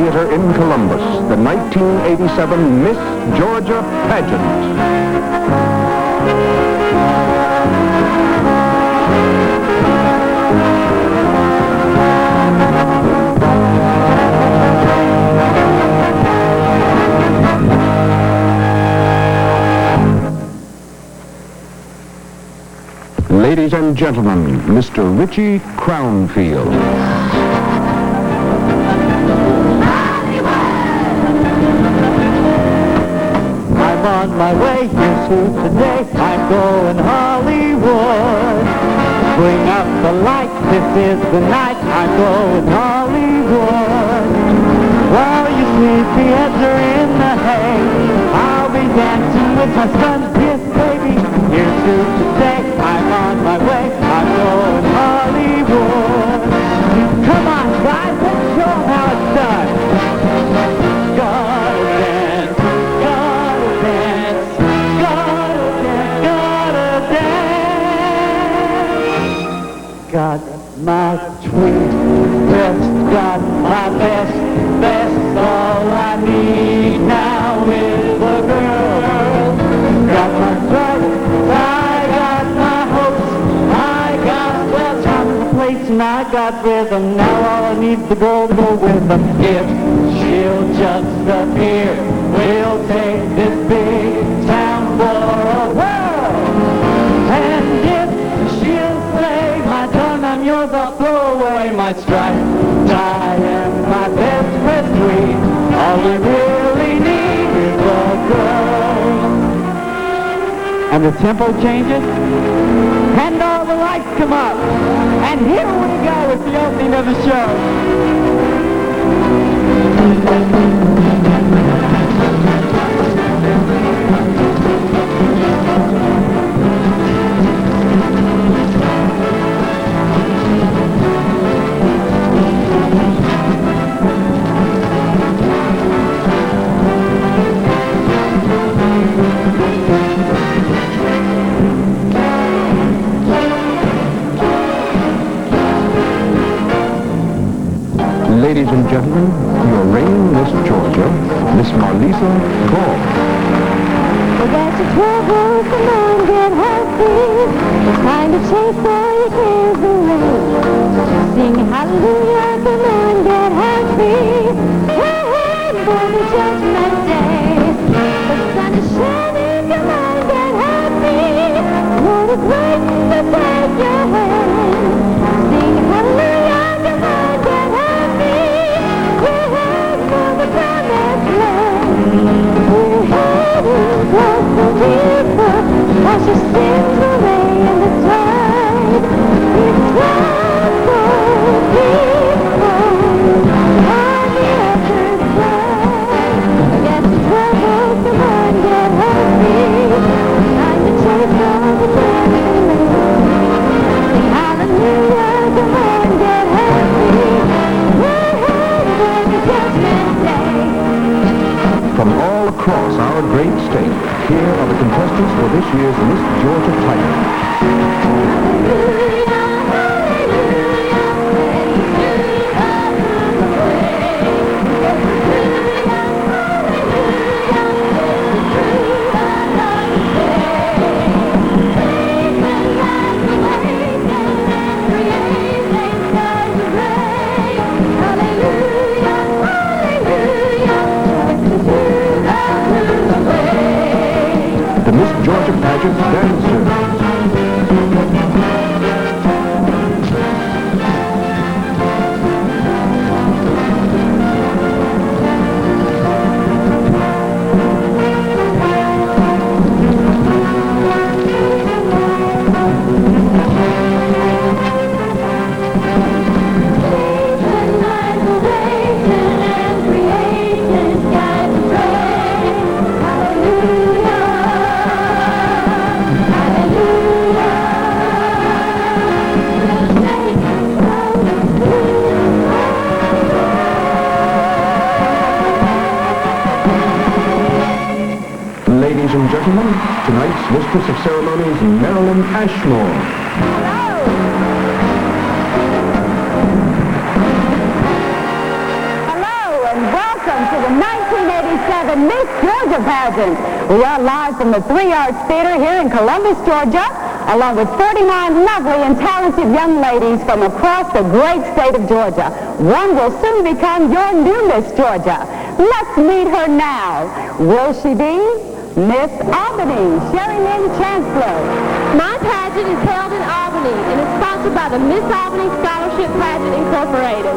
Theater in Columbus, the 1987 Miss Georgia Pageant. Ladies and gentlemen, Mr. Richie Crownfield. I'm on my way here soon today. I'm going Hollywood. Bring up the lights, this is the night. I'm going Hollywood. While you sleepyheads are in the hay, I'll be dancing with my son. Yes, baby, here soon today. I'm on my way. I'm going Hollywood. Come on, guys, let's show 'em how it's done. Gotta dance, gotta dance, gotta dance, gotta dance. Got my tweed vest, got my best, all I need now is a girl. Got my stripes, I got my hopes, I got well time and place, and I got rhythm. Now all I need is the girl to go with them. If she'll just appear, we'll take this big town for a whirl. And if she'll say, my son, I'm yours, I'll throw away my stripes, tie and my best friend tweed. All we really need is a girl. And the tempo changes, and all the lights come up. And here we go with the opening of the show. Ladies and gentlemen, your reigning Miss Georgia, Miss Marlisa Gall. Well, that's a trouble, come on, get happy. It's time to chase all your cares away. Sing hallelujah, come on, get happy. Hey, hey, for the judgment day. The sun is shining, come on, get happy. What a great to take your hand. Sing hallelujah, come on, get happy. We're headed for the promised land. We're headed across the river, wash your sins away in the tide. It's time for people on the other side. Forget the trouble, come on, get happy. Time to chase all the dancing men. Hallelujah, come on, get happy. We're headed for the judgment day. From all across our great state, here are the contestants for this year's Miss Georgia title. The Miss Georgia Pageant dancers. Ladies and gentlemen, tonight's Mistress of Ceremonies, Marilyn Ashmore. Hello, and welcome. by the Miss Georgia Pageant. We are live from the Three Arts Theater here in Columbus, Georgia, along with 49 lovely and talented young ladies from across the great state of Georgia. One will soon become your new Miss Georgia. Let's meet her now. Will she be Miss Albany, Sherry Lynn Chancellor? My pageant is held in Albany and is sponsored by the Miss Albany Scholarship Pageant Incorporated.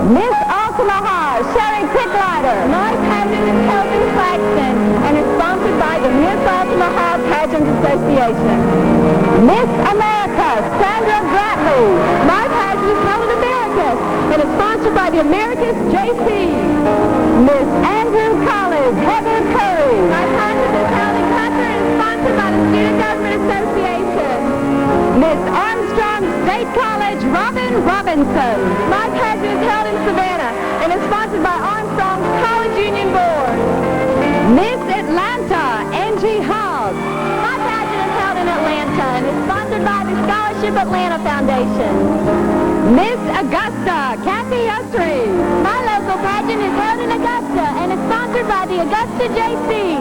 Miss Altamaha, Sherry Picklider. My pageant is held in Claxton and is sponsored by the Miss Altamaha Pageant Association. Miss America, Sandra Bradley. My pageant is held in America and is sponsored by the Americas JC. Miss Andrew College, Heather Curry. My pageant is held in Custer and is sponsored by the Student Government Association. Miss Armstrong State College, Robin Robinson. My pageant is held in Savannah and is sponsored by Armstrong's College Union Board. Miss Atlanta, Angie Hogg. My pageant is held in Atlanta and is sponsored by the Scholarship Atlanta Foundation. Miss Augusta, Kathy Ustry. My local pageant is held in Augusta and is sponsored by the Augusta JC.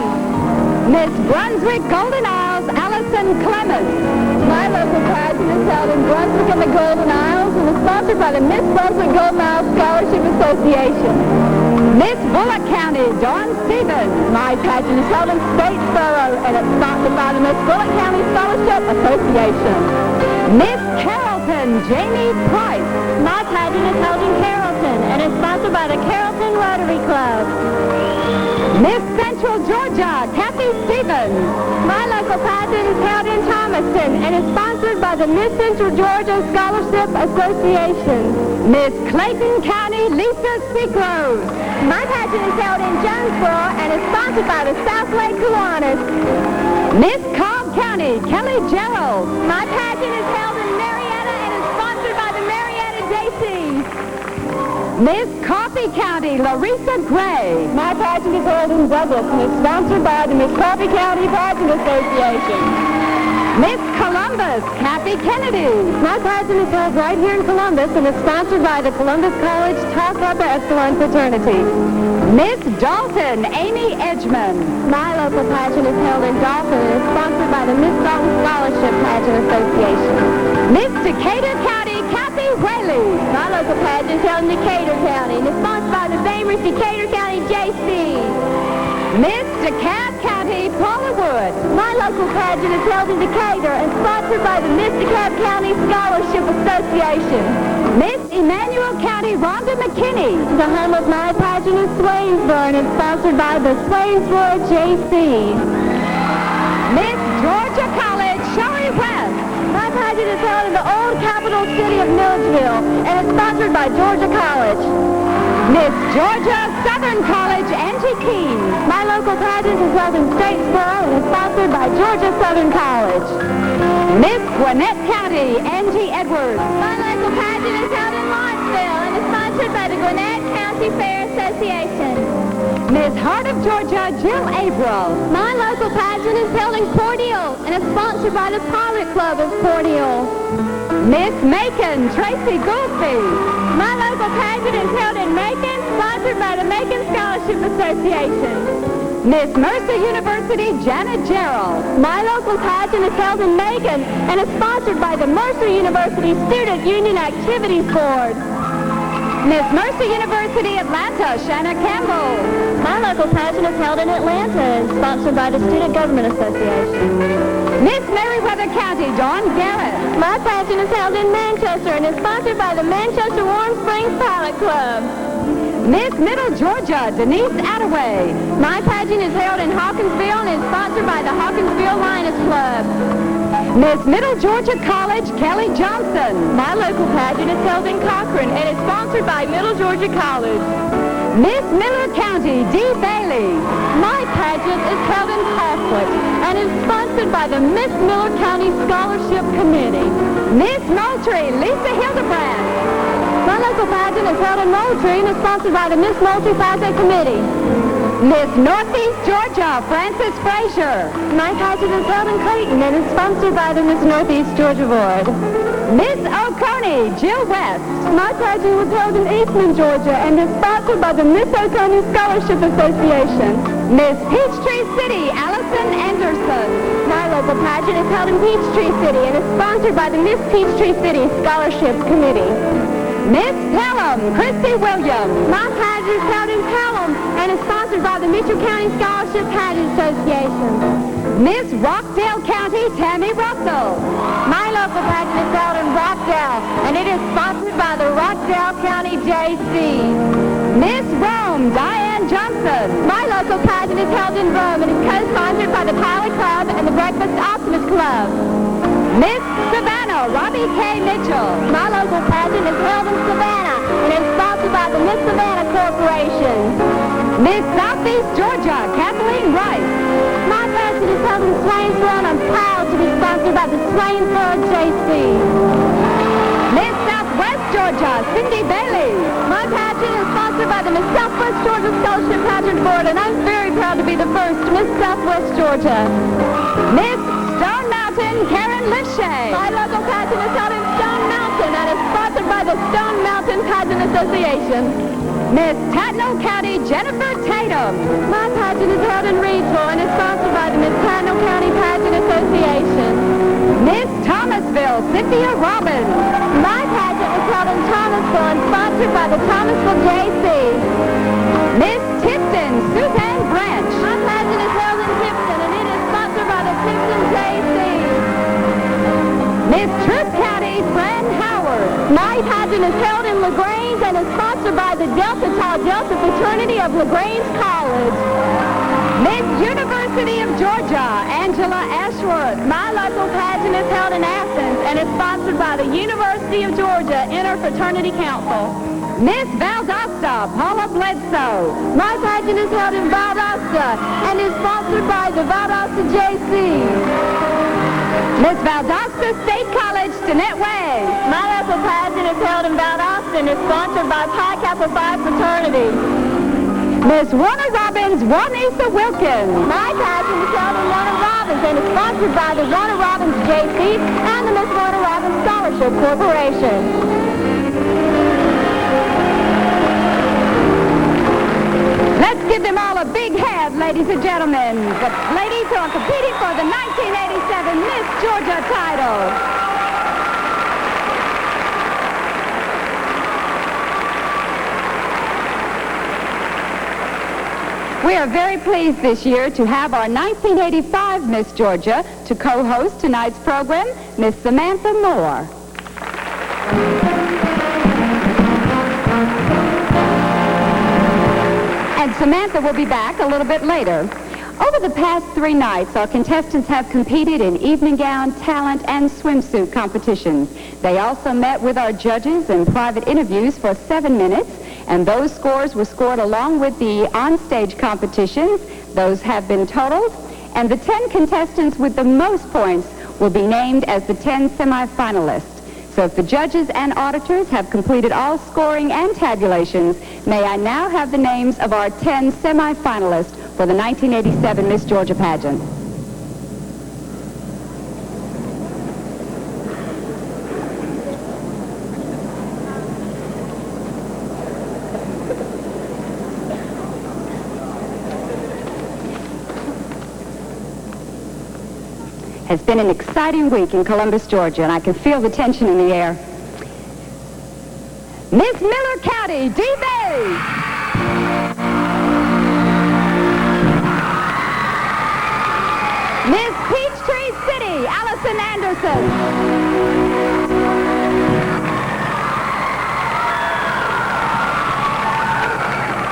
Miss Brunswick Golden Isles, Allison Clemens. My local pageant is held in Brunswick and the Golden Isles and is sponsored by the Miss Brunswick Golden Isles Scholarship Association. Miss Bullock County, Dawn Stevens. My pageant is held in Statesboro and it's sponsored by the Miss Bullock County Scholarship Association. Miss Carrollton, Jamie Price. My pageant is held in Carrollton and is sponsored by the Carrollton Rotary Club. Miss Central Georgia, Kathy Stevens. My local pageant is held in Thomaston and is sponsored by the Miss Central Georgia Scholarship Association. Miss Clayton County, Lisa Seacrose. My pageant is held in Jonesboro and is sponsored by the South Lake Kiwanis. Miss Cobb County, Kelly Gerald. My pageant is held in Marietta and is sponsored by the Marietta JC. Miss Coffee County, Larissa Gray. My pageant is held in Douglas and is sponsored by the Miss Coffee County Pageant Association. Miss Columbus, Kathy Kennedy. My pageant is held right here in Columbus and is sponsored by the Columbus College Tau Kappa Epsilon Fraternity. Miss Dalton, Amy Edgman. My local pageant is held in Dalton and is sponsored by the Miss Dalton Scholarship Pageant Association. Miss Decatur County, Kathy Whaley. My local pageant is held in Decatur County and is sponsored by the famous Decatur County JC. Miss DeKalb County, Paula Wood. My local pageant is held in Decatur and sponsored by the Miss DeKalb County Scholarship Association. Miss Emmanuel County, Rhonda McKinney. The home of my pageant is Swainsboro and is sponsored by the Swainsboro JC. Miss Georgia College, Shari West. My pageant is held in the old capital city of Milledgeville and is sponsored by Georgia College. Miss Georgia Southern College, Angie Keene. My local pageant is held in Statesboro and is sponsored by Georgia Southern College. Miss Gwinnett County, Angie Edwards. My local pageant is held in Lawrenceville and is sponsored by the Gwinnett County Fair Association. Miss Heart of Georgia, Jill Averill. My local pageant is held in Port Hill and is sponsored by the Pilot Club of Port Hill. Miss Macon, Tracy Goldfie. My local pageant is held in Macon, sponsored by the Macon Scholarship Association. Miss Mercer University, Janet Gerald. My local pageant is held in Macon and is sponsored by the Mercer University Student Union Activities Board. Miss Mercer University, Atlanta, Shanna Campbell. My local pageant is held in Atlanta and is sponsored by the Student Government Association. Miss Meriwether County, Dawn Garrett. My pageant is held in Manchester and is sponsored by the Manchester Warm Springs Pilot Club. Miss Middle Georgia, Denise Attaway. My pageant is held in Hawkinsville and is sponsored by the Hawkinsville Linus Club. Miss Middle Georgia College, Kelly Johnson. My local pageant is held in Cochran and is sponsored by Middle Georgia College. Miss Miller County, Dee Bailey. My pageant is held in Colquitt and is sponsored by the Miss Miller County Scholarship Committee. Miss Moultrie, Lisa Hildebrand. My local pageant is held in Moultrie and is sponsored by the Miss Moultrie Pageant Committee. Miss Northeast Georgia, Frances Frazier. My pageant is held in Clayton and is sponsored by the Miss Northeast Georgia Board. Miss Oconee, Jill West. My pageant was held in Eastman, Georgia, and is sponsored by the Miss Oconee Scholarship Association. Miss Peachtree City, Allison Anderson. My local pageant is held in Peachtree City and is sponsored by the Miss Peachtree City Scholarships Committee. Miss Pelham, Christy Williams. My pageant is held in Pelham and is sponsored by the Mitchell County Scholarship Pageant Association. Miss Rockdale County, Tammy Russell. My local pageant is held in Rockdale, and it is sponsored by the Rockdale County J.C. Miss Rome, Diane Johnson. My local pageant is held in Rome and is co-sponsored by the Pilot Club and the Breakfast Optimist Club. Miss Savannah, Robbie K. Mitchell. My local pageant is held in Savannah and is sponsored by the Miss Savannah Corporation. Miss Southeast Georgia, Kathleen Rice. My pageant is held in Swainsboro and I'm proud to be sponsored by the Swainsboro J.C. Miss Southwest Georgia, Cindy Bailey. My pageant is sponsored by the Miss Southwest Georgia Scholarship Pageant Board, and I'm very proud to be the first Miss Southwest Georgia. Miss Stone Mountain, Karen Lipshay. My local pageant is held in Stone Mountain and is sponsored by the Stone Mountain Pageant Association. Miss Tatnall County, Jennifer Tatum. My pageant is held in Reedsville and is sponsored by the Miss Tatnall County Pageant Association. Miss Thomasville, Cynthia Robbins. My pageant is held in Thomasville and sponsored by the Thomasville J.C. Miss Tipton, Suzanne Branch. My pageant is held in Tipton and it is sponsored by the Tipton J.C. Miss Troup County, Fran Howard. My pageant is held in LaGrange and is sponsored by the Delta Tau Delta Fraternity of LaGrange College. Miss University of Georgia, Angela Ashworth. My local pageant is held in Athens and is sponsored by the University of Georgia Interfraternity Council. Miss Valdosta, Paula Bledsoe. My pageant is held in Valdosta and is sponsored by the Valdosta J.C. Miss Valdosta State College, Jeanette Way. My local pageant is held in Valdosta and is sponsored by Pi Kappa Phi Fraternity. Miss Warner Robbins, Juanisa Wilkins. My pageant is held in Warner Robbins and is sponsored by the Warner Robbins J.C. and the Miss Warner Robbins Scholarship Corporation. Let's give them all a big hand, ladies and gentlemen. The ladies who are competing for the 1987 Miss Georgia title. We are very pleased this year to have our 1985 Miss Georgia to co-host tonight's program, Miss Samantha Moore. And Samantha will be back a little bit later. Over the past 3 nights, our contestants have competed in evening gown, talent, and swimsuit competitions. They also met with our judges in private interviews for 7 minutes, and those scores were scored along with the on-stage competitions. Those have been totaled, and the 10 contestants with the most points will be named as the 10 semifinalists. So if the judges and auditors have completed all scoring and tabulations, may I now have the names of our 10 semifinalists for the 1987 Miss Georgia pageant. It's been an exciting week in Columbus, Georgia, and I can feel the tension in the air. Miss Miller County, D.B. Miss Peachtree City, Allison Anderson.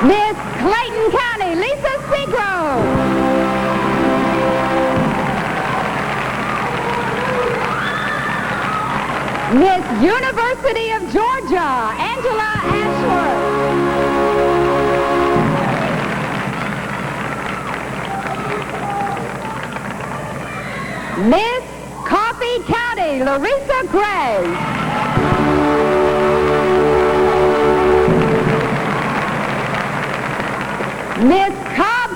Miss Clayton County, Lisa Seagrove. Miss University of Georgia, Angela Ashworth. Miss Coffee County, Larissa Gray. Miss Cobb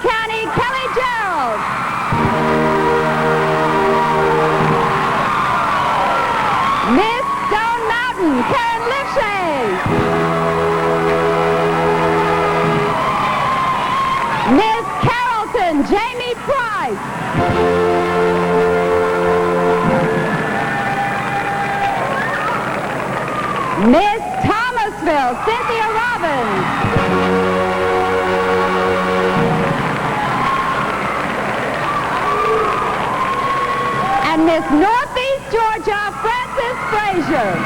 Boston, Jamie Price. Miss Thomasville, Cynthia Robbins. And Miss Northeast Georgia, Frances Frazier.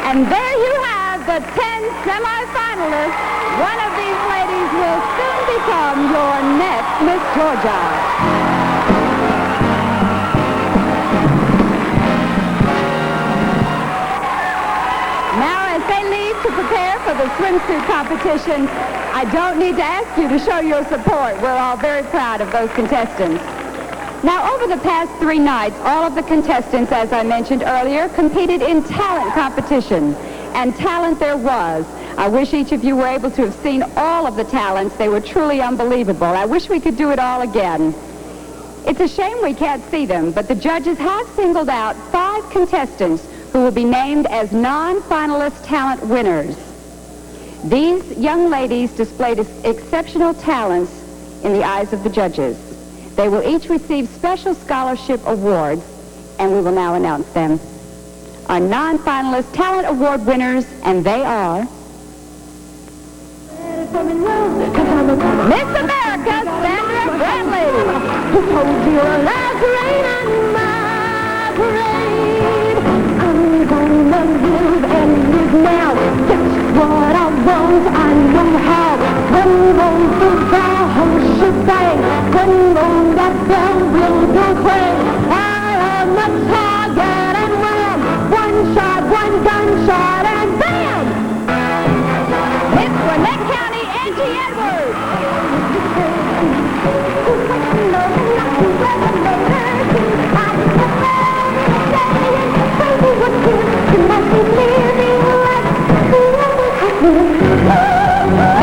And there you have the 10 semifinalists. One of these ladies will soon become your next Miss Georgia. Now, as they leave to prepare for the swimsuit competition, I don't need to ask you to show your support. We're all very proud of those contestants. Now, over the past 3 nights, all of the contestants, as I mentioned earlier, competed in talent competition. And talent there was. I wish each of you were able to have seen all of the talents. They were truly unbelievable. I wish we could do it all again. It's a shame we can't see them, but the judges have singled out 5 contestants who will be named as non-finalist talent winners. These young ladies displayed exceptional talents in the eyes of the judges. They will each receive special scholarship awards, and we will now announce them. Our non-finalist talent award winners, and they are Miss America, Sandra Bradley. Who told you like rain on my parade? I'm gonna live and live now. Just what I want, I know how. When rolls the bell, whole shebang. When rolls that bell, will go clang. I am a target and ram. One shot, one gunshot, and bam! Miss Gwinnett County, Angie Edwards.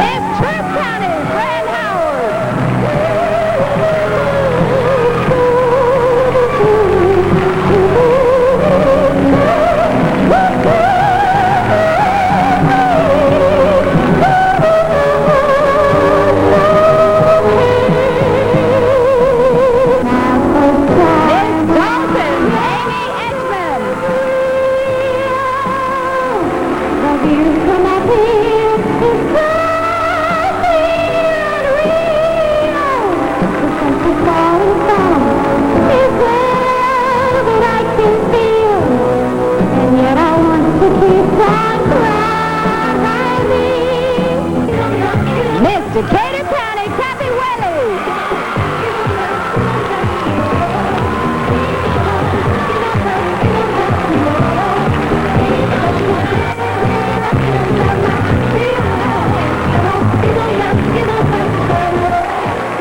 Miss Troup County, Fran Howard. Miss Dalton, Amy Edgman. The view from up here is something unreal. The sense of falling from is love that I can feel. And yet I want to keep on climbing. Miss Decatur County, Kathy Whaley.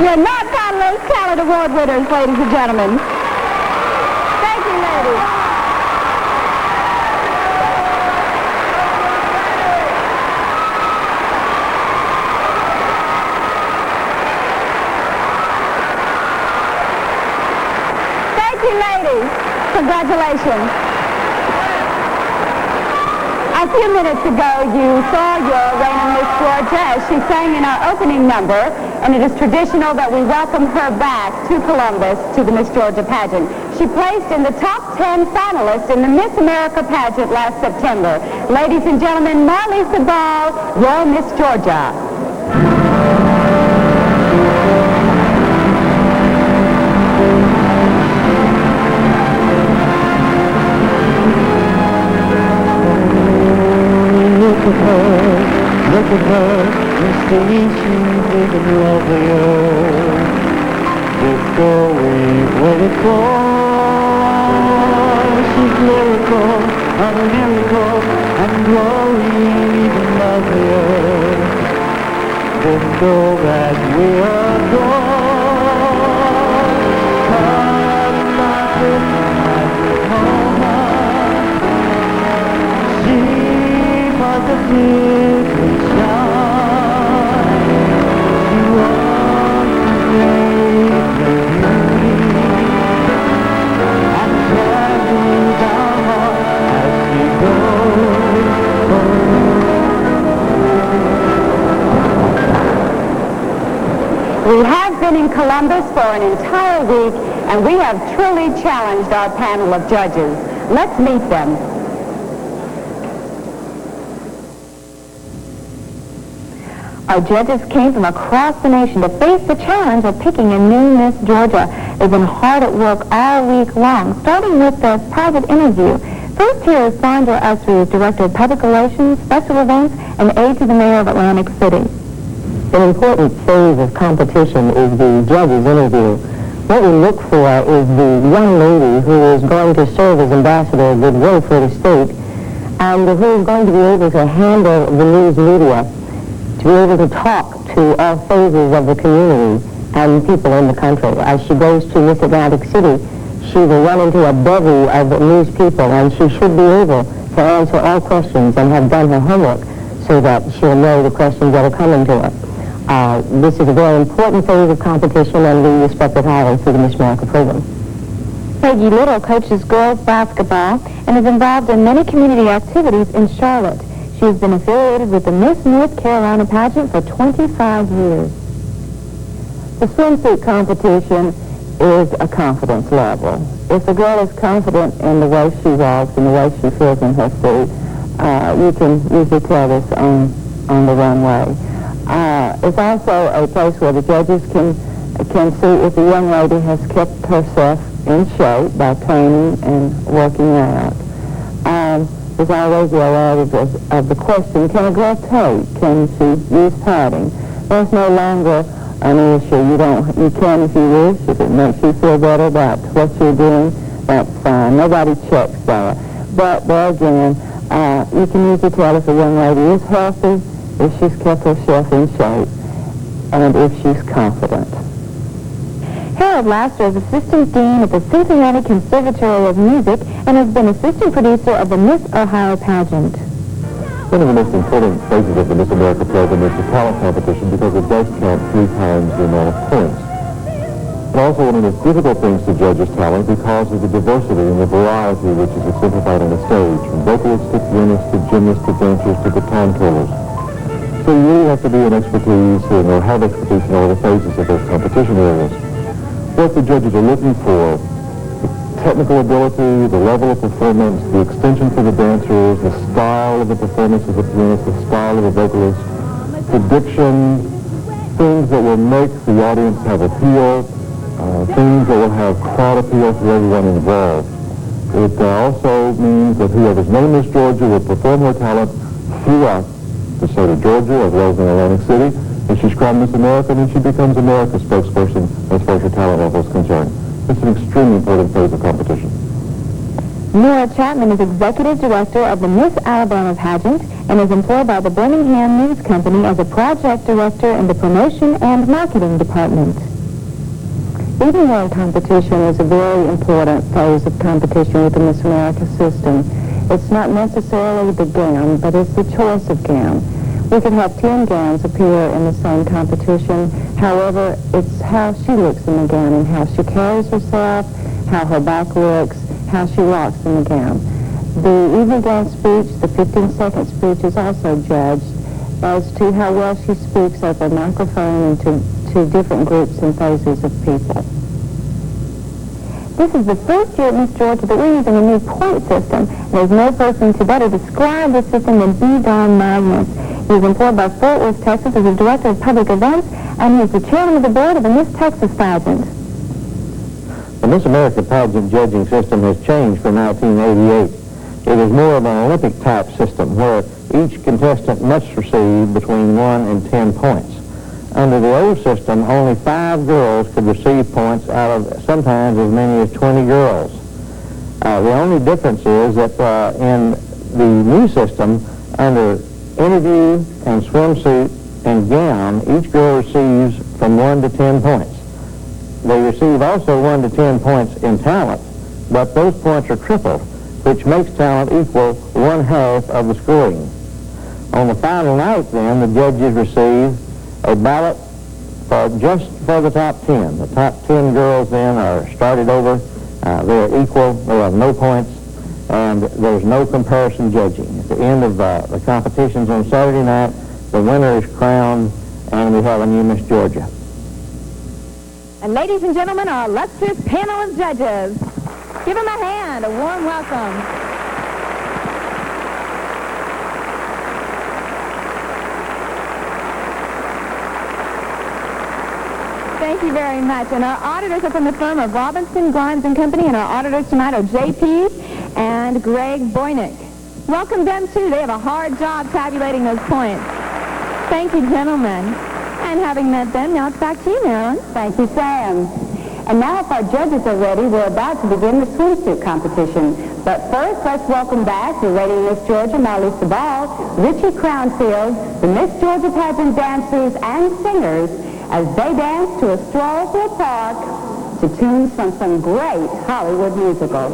Your non-finalist talent award winners, ladies and gentlemen. Thank you, ladies. Thank you, ladies. Congratulations. A few minutes ago, you saw your reigning Miss Georgia as she sang in our opening number, and it is traditional that we welcome her back to Columbus to the Miss Georgia pageant. She placed in the top 10 finalists in the Miss America pageant last September. Ladies and gentlemen, Marlisa Ball, your Miss Georgia. Look at her, Mr. She's big and lovely, oh. Just going with it goes. She's lyrical, and miracle, and glowing even lovelier. This girl that we adore. Come back with my positively shine. She wants to break the beauty and carries our heart as she goes. been in Columbus for an entire week, and we have truly challenged our panel of judges. Let's meet them. Our judges came from across the nation to face the challenge of picking a new Miss Georgia. They've been hard at work all week long, starting with the private interview. First here is Sandra Usry, as Director of Public Relations, Special Events, and Aide to the Mayor of Atlantic City. An important phase of competition is the judges' interview. What we look for is the young lady who is going to serve as ambassador of goodwill for the state and who is going to be able to handle the news media, to be able to talk to all phases of the community and people in the country. As she goes to Miss Atlantic City, she will run into a bevy of news people, and she should be able to answer all questions and have done her homework so that she'll know the questions that are coming to her. This is a very important phase of competition, and we respect it highly through the Miss America program. Peggy Little coaches girls basketball and is involved in many community activities in Charlotte. She has been affiliated with the Miss North Carolina pageant for 25 years. The swimsuit competition is a confidence level. If the girl is confident in the way she walks and the way she feels in her suit, you can usually tell this on the runway. It's also a place where the judges can see if the young lady has kept herself in shape by training and working out. There's always the alert of the question, can a girl take? Can she use padding? There's no longer an issue. You can if you wish. If it makes you feel better about what you're doing, that's fine. Nobody checks that. But there again, you can usually tell if a young lady is healthy, if she's kept herself in shape, and if she's confident. Harold Laster is Assistant Dean at the Cincinnati Conservatory of Music and has been Assistant Producer of the Miss Ohio pageant. One of the most important phases of the Miss America program is the talent competition because it does count 3 times the amount of points. And also one of the difficult things to judge is talent because of the diversity and the variety which is exemplified on the stage, from vocalists to pianists to gymnasts to dancers to baton twirlers. So you really have to be an expertise or have expertise in all the phases of those competition areas. What the judges are looking for, the technical ability, the level of performance, the extension for the dancers, the style of the performance of the pianist, the style of the vocalist, prediction, things that will make the audience have appeal, things that will have crowd appeal to everyone involved. It also means that whoever's named Miss Georgia will perform her talent throughout the state of Georgia as well as in Atlantic City. If she's crowned Miss America, then she becomes America's spokesperson as far as her talent level is concerned. It's an extremely important phase of competition. Nora Chapman is Executive Director of the Miss Alabama pageant and is employed by the Birmingham News Company as a Project Director in the Promotion and Marketing Department. Evening gown competition is a very important phase of competition with the Miss America system. It's not necessarily the gown, but it's the choice of gown. We could have 10 gowns appear in the same competition. However, it's how she looks in the gown and how she carries herself, how her back looks, how she walks in the gown. The evening gown speech, the 15-second speech, is also judged as to how well she speaks over a microphone and to different groups and phases of people. This is the first year at Miss Georgia that we're using a new point system. There's no person to better describe the system than B. Don Magnus. He is employed by Fort Worth, Texas as the Director of Public Events, and he is the Chairman of the Board of the Miss Texas pageant. The Miss America pageant judging system has changed from 1988. It is more of an Olympic-type system where each contestant must receive between 1 and 10 points. Under the old system, only 5 girls could receive points out of sometimes as many as 20 girls. The only difference is that in the new system, under interview and swimsuit and gown, each girl receives from 1 to 10 points. They receive also 1 to 10 points in talent, but those points are tripled, which makes talent equal 1/2 of the scoring. On the final night, then, the judges receive a ballot just for the top 10. The top 10 girls then are started over. They're equal. They have no points, and there's no comparison judging. At the end of the competitions on Saturday night, the winner is crowned, and we have a new Miss Georgia. And ladies and gentlemen, our illustrious panel of judges. Give them a hand, a warm welcome. Thank you very much. And our auditors are from the firm of Robinson, Grimes & Company, and our auditors tonight are J.P. and Greg Boynick. Welcome them, too. They have a hard job tabulating those points. Thank you, gentlemen. And having met them, now it's back to you, Marilyn. Thank you, Sam. And now if our judges are ready, we're about to begin the swimsuit competition. But first, let's welcome back the Lady Miss Georgia, Marlisa Ball, Richie Crownfield, the Miss Georgia pageant dancers and singers as they dance to a stroll through a park to tunes from some great Hollywood musicals.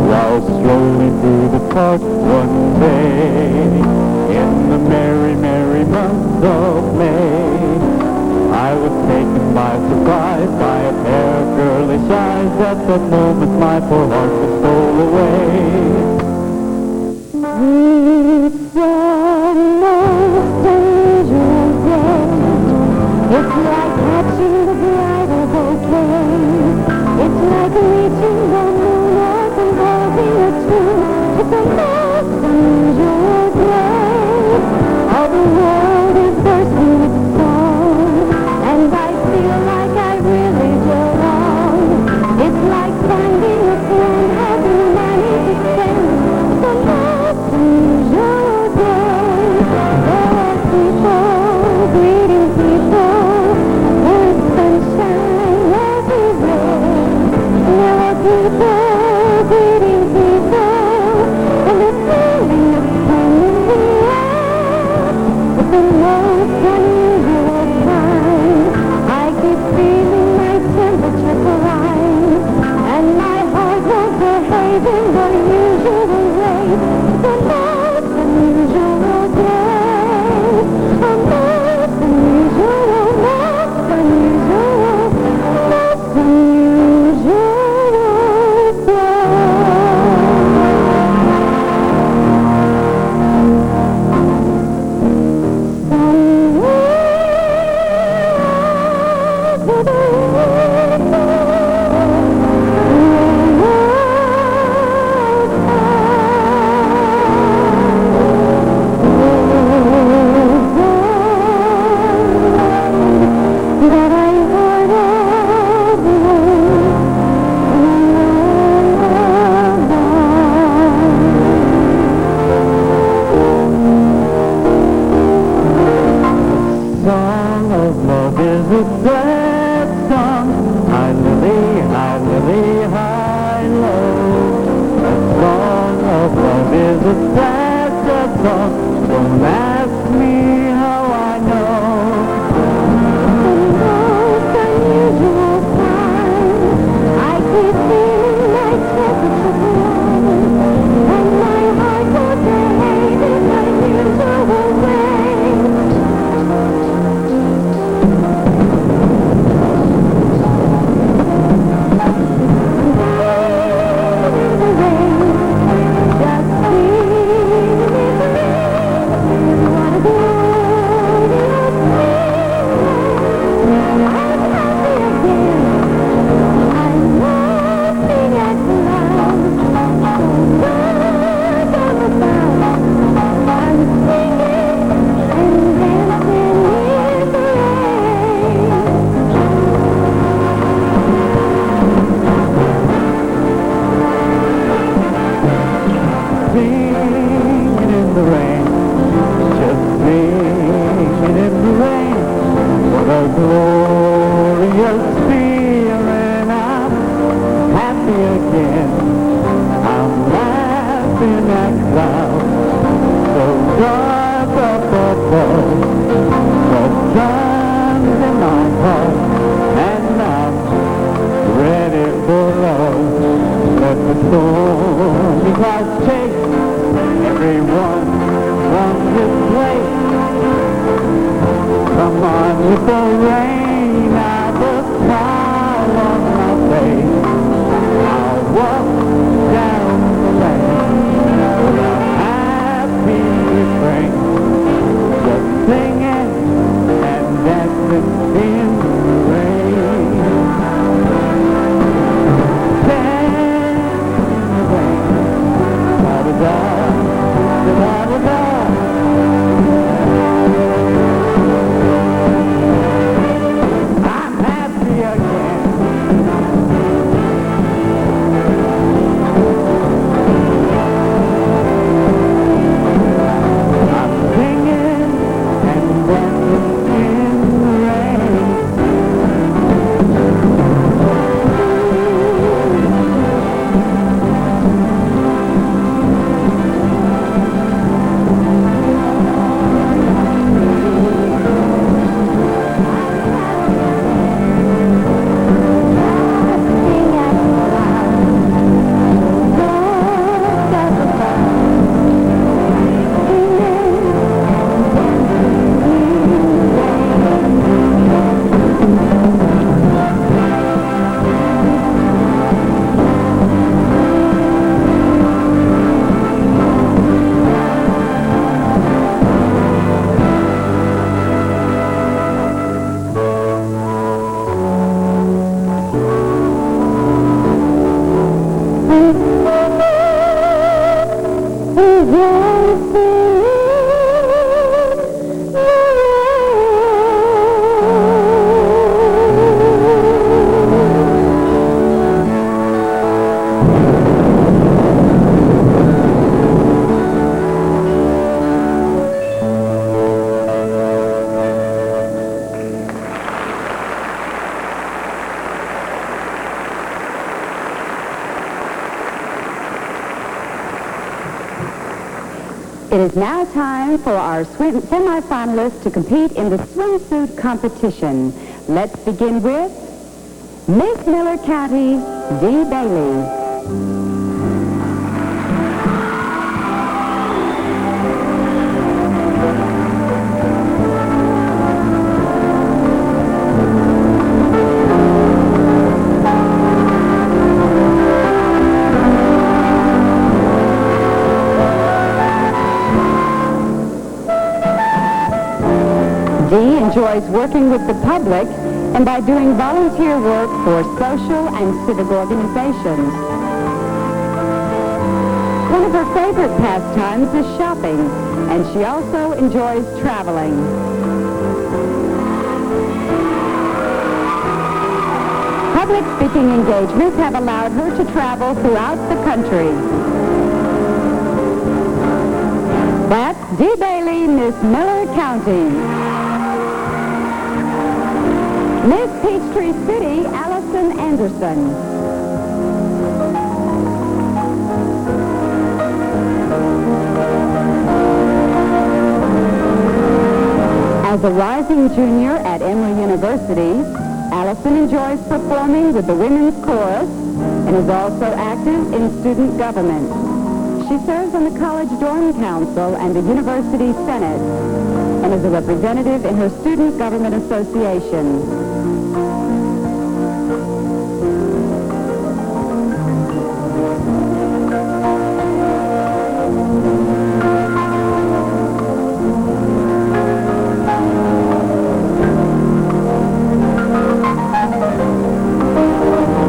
While strolling through the park one day, in the merry, merry month of May, I was taken by surprise by a pair of girlish eyes. At that moment my poor heart was stole away. It's the most unusual day. It's like catching the bridal bouquet. It's like reaching the moon or composing a tune. It's the most unusual day. All the world is bursting with song, and I feel like I really belong. It's like finding a friend, having money to spend. It's the most unusual day. There are people greeting people. There is sunshine everywhere. There are people greeting people, and the feeling of fun in the air. It's the most unusual time. I keep feeling my temperature climb, and my heart won't behave in the usual way. It's the most unusual day. A most unusual, most unusual, most unusual day. Song of love is a sad song. High lily, high low. A song of love is a sad, sad song. Don't ask me how I know. The most unusual time. I keep feeling my temperature climb, and my heart won't behave in the usual way. Singing in the rain, just singing in the rain. What a glorious feeling. I'm happy again. I'm laughing at clouds so dark up above. The sun's in my heart, and I'm ready for love. Let the stormy clouds chase everyone from this place. Come on with the rain out the smile on my face. I'll walk down the lane with a It is now time for our semi-finalists to compete in the swimsuit competition. Let's begin with Miss Miller County, Dee Bailey. Dee enjoys working with the public and by doing volunteer work for social and civic organizations. One of her favorite pastimes is shopping, and she also enjoys traveling. Public speaking engagements have allowed her to travel throughout the country. That's Dee Bailey, Miss Miller County. Miss Peachtree City, Allison Anderson. As a rising junior at Emory University, Allison enjoys performing with the Women's Chorus and is also active in student government. She serves on the College Dorm Council and the University Senate and is a representative in her Student Government Association.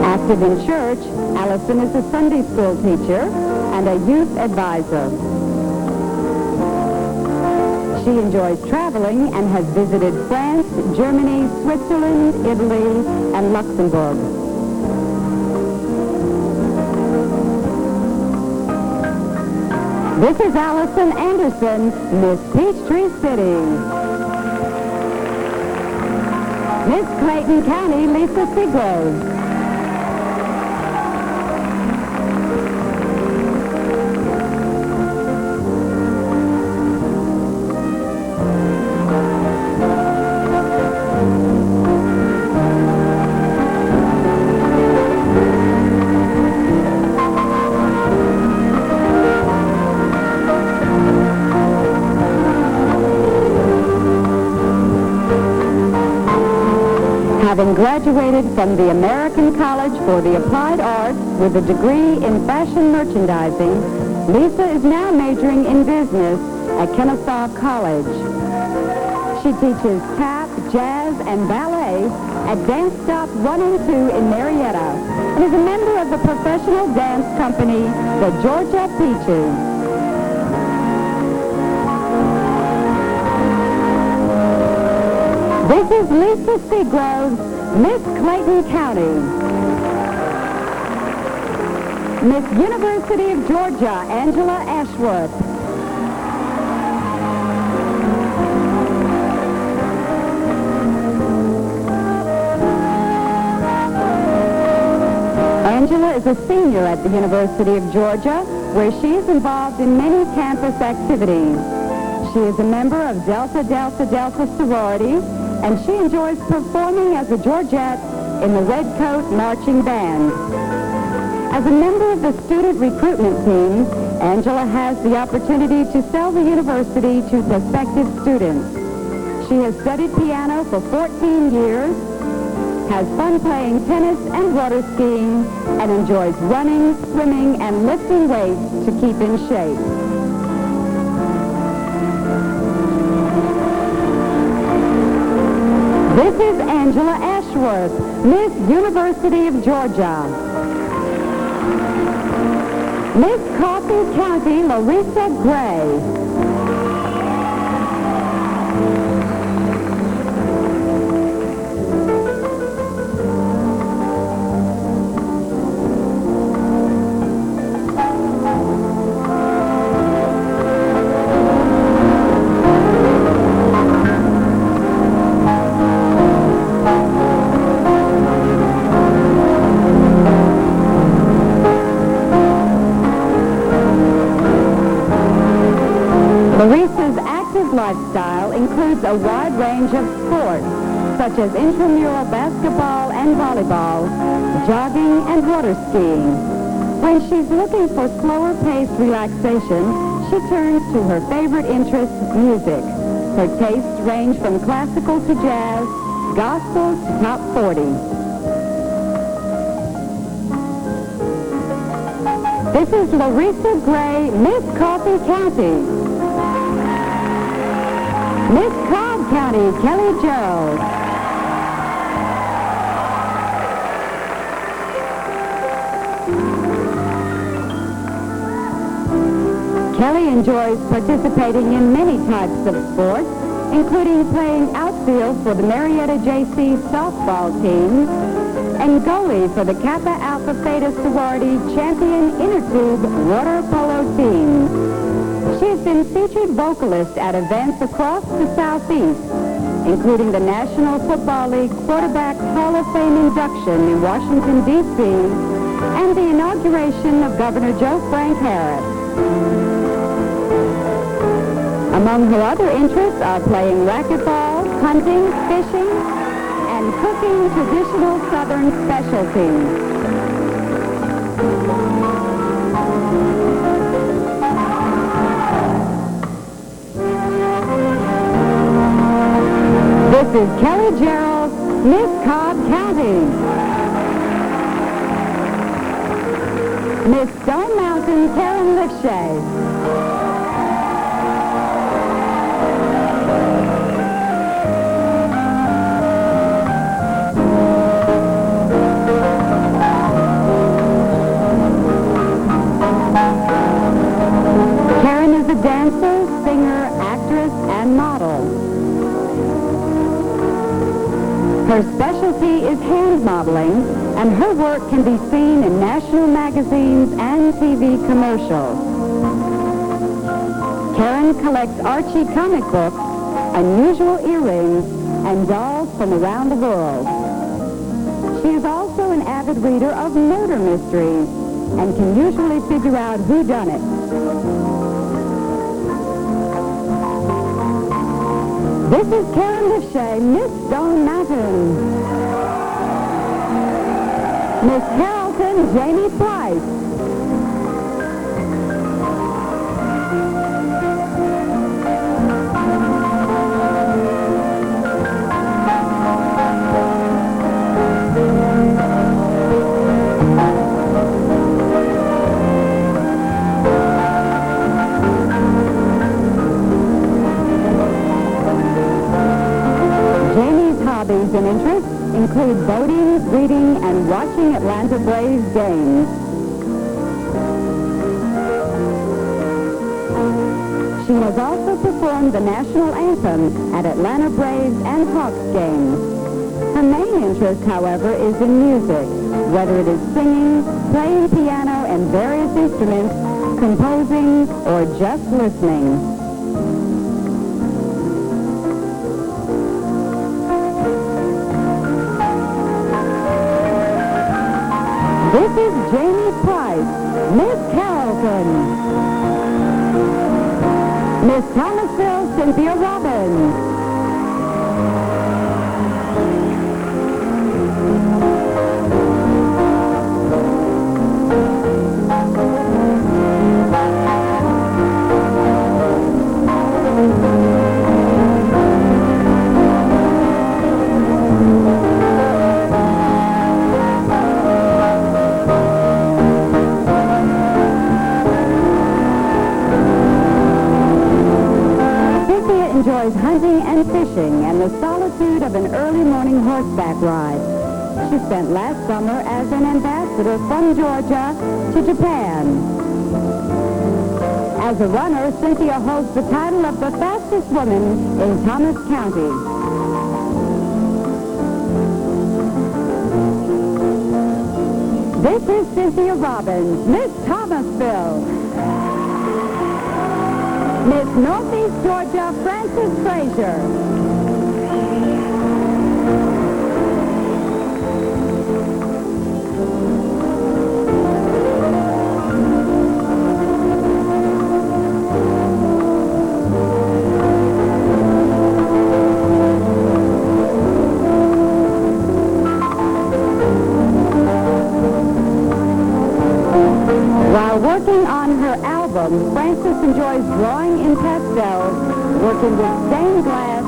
Active in church, Allison is a Sunday school teacher and a youth advisor. She enjoys traveling and has visited France, Germany, Switzerland, Italy, and Luxembourg. This is Allison Anderson, Miss Peachtree City. Miss Clayton County, Lisa Seagrove. Having graduated from the American College for the Applied Arts with a degree in fashion merchandising, Lisa is now majoring in business at Kennesaw College. She teaches tap, jazz, and ballet at Dance Stop 1 and 2 in Marietta and is a member of the professional dance company, the Georgia Peaches. This is Lisa Seagrove, Miss Clayton County. Miss University of Georgia, Angela Ashworth. Angela is a senior at the University of Georgia, where she is involved in many campus activities. She is a member of Delta Delta Delta sorority, and she enjoys performing as a Georgette in the Red Coat Marching Band. As a member of the student recruitment team, Angela has the opportunity to sell the university to prospective students. She has studied piano for 14 years, has fun playing tennis and water skiing, and enjoys running, swimming, and lifting weights to keep in shape. This is Angela Ashworth, Miss University of Georgia. Miss Coffee County, Larissa Gray. Larissa's active lifestyle includes a wide range of sports, such as intramural basketball and volleyball, jogging and water skiing. When she's looking for slower-paced relaxation, she turns to her favorite interest, music. Her tastes range from classical to jazz, gospel to top 40. This is Larissa Gray, Miss Coffee County. Miss Cobb County, Kelly Gerald. Kelly enjoys participating in many types of sports, including playing outfield for the Marietta JC softball team and goalie for the Kappa Alpha Theta Sorority Champion Inner Tube water polo team. She has been featured vocalist at events across the Southeast, including the National Football League Quarterback Hall of Fame induction in Washington, D.C., and the inauguration of Governor Joe Frank Harris. Among her other interests are playing racquetball, hunting, fishing, and cooking traditional Southern specialties. This is Kelly Gerald, Miss Cobb County. Miss Stone Mountain, Karen Lipshay. Karen is a dancer, singer, actress, and model. Her specialty is hand modeling, and her work can be seen in national magazines and TV commercials. Karen collects Archie comic books, unusual earrings, and dolls from around the world. She is also an avid reader of murder mysteries and can usually figure out who done it. This is Karen Lipshay, Miss Stone Mountain. Miss Carrollton, Jamie Price. Hobbies and interests include boating, reading, and watching Atlanta Braves games. She has also performed the national anthem at Atlanta Braves and Hawks games. Her main interest, however, is in music, whether it is singing, playing piano and various instruments, composing, or just listening. This is Jamie Price, Miss Carrollton. Miss Thomasville, Cynthia Robbins. Enjoys hunting and fishing and the solitude of an early morning horseback ride. She spent last summer as an ambassador from Georgia to Japan. As a runner, Cynthia holds the title of the fastest woman in Thomas County. This is Cynthia Robbins, Miss Thomasville. Miss Northeast Georgia, Frances Frazier. Working on her album, Frances enjoys drawing in pastels, working with stained glass,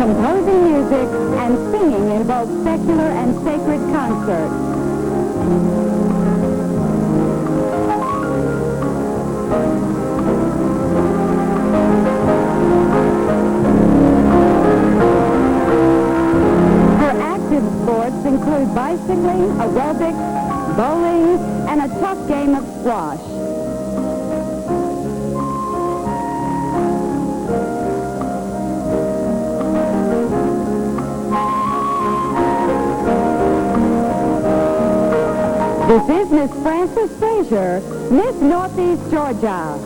composing music, and singing in both secular and sacred concerts. Her active sports include bicycling, aerobics, bowling, and a tough game of squash. This is Miss Frances Frazier, Miss Northeast Georgia.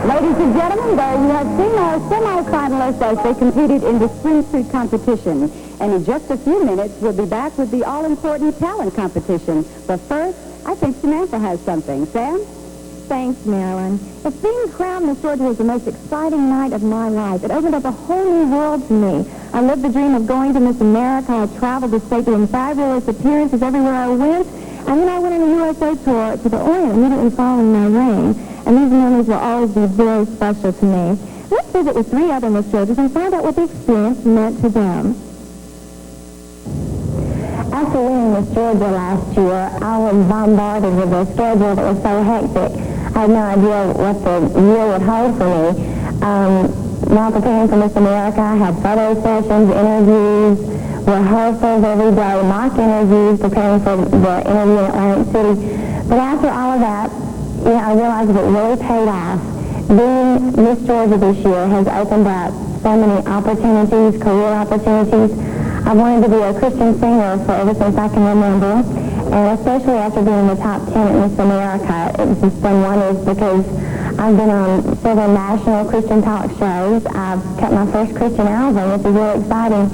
Ladies and gentlemen, there you have seen our semi-finalists as they competed in the swimsuit competition. And in just a few minutes, we'll be back with the all-important talent competition. But first, I think Samantha has something. Sam? Thanks, Marilyn. If being crowned Miss Georgia was the most exciting night of my life, it opened up a whole new world to me. I lived the dream of going to Miss America. I traveled the state doing fabulous appearances everywhere I went. And then I went on a USA tour to the Orient immediately following my reign. And these memories will always be very special to me. Let's visit with 3 other Miss Georgias and find out what the experience meant to them. After winning Miss Georgia last year, I was bombarded with a schedule that was so hectic. I had no idea what the year would hold for me. While preparing for Miss America, I had photo sessions, interviews, rehearsals every day, mock interviews, preparing for the interview in Atlantic City. But after all of that, I realized that it really paid off. Being Miss Georgia this year has opened up so many opportunities, career opportunities. I've wanted to be a Christian singer for ever since I can remember, and especially after being in the top 10 at Miss America, it's just been wonders because I've been on several national Christian talk shows. I've cut my first Christian album, which is really exciting,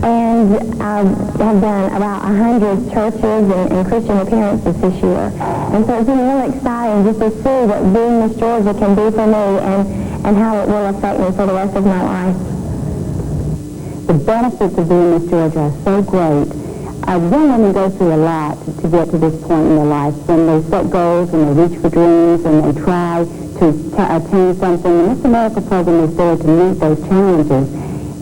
and I have done about 100 churches and Christian appearances this year. And so it's been really exciting just to see what being Miss Georgia can do for me and how it will affect me for the rest of my life. The benefits of being Miss Georgia are so great. Young women go through a lot to get to this point in their life. When they set goals and they reach for dreams and they try to attain something, the Miss America program is there to meet those challenges.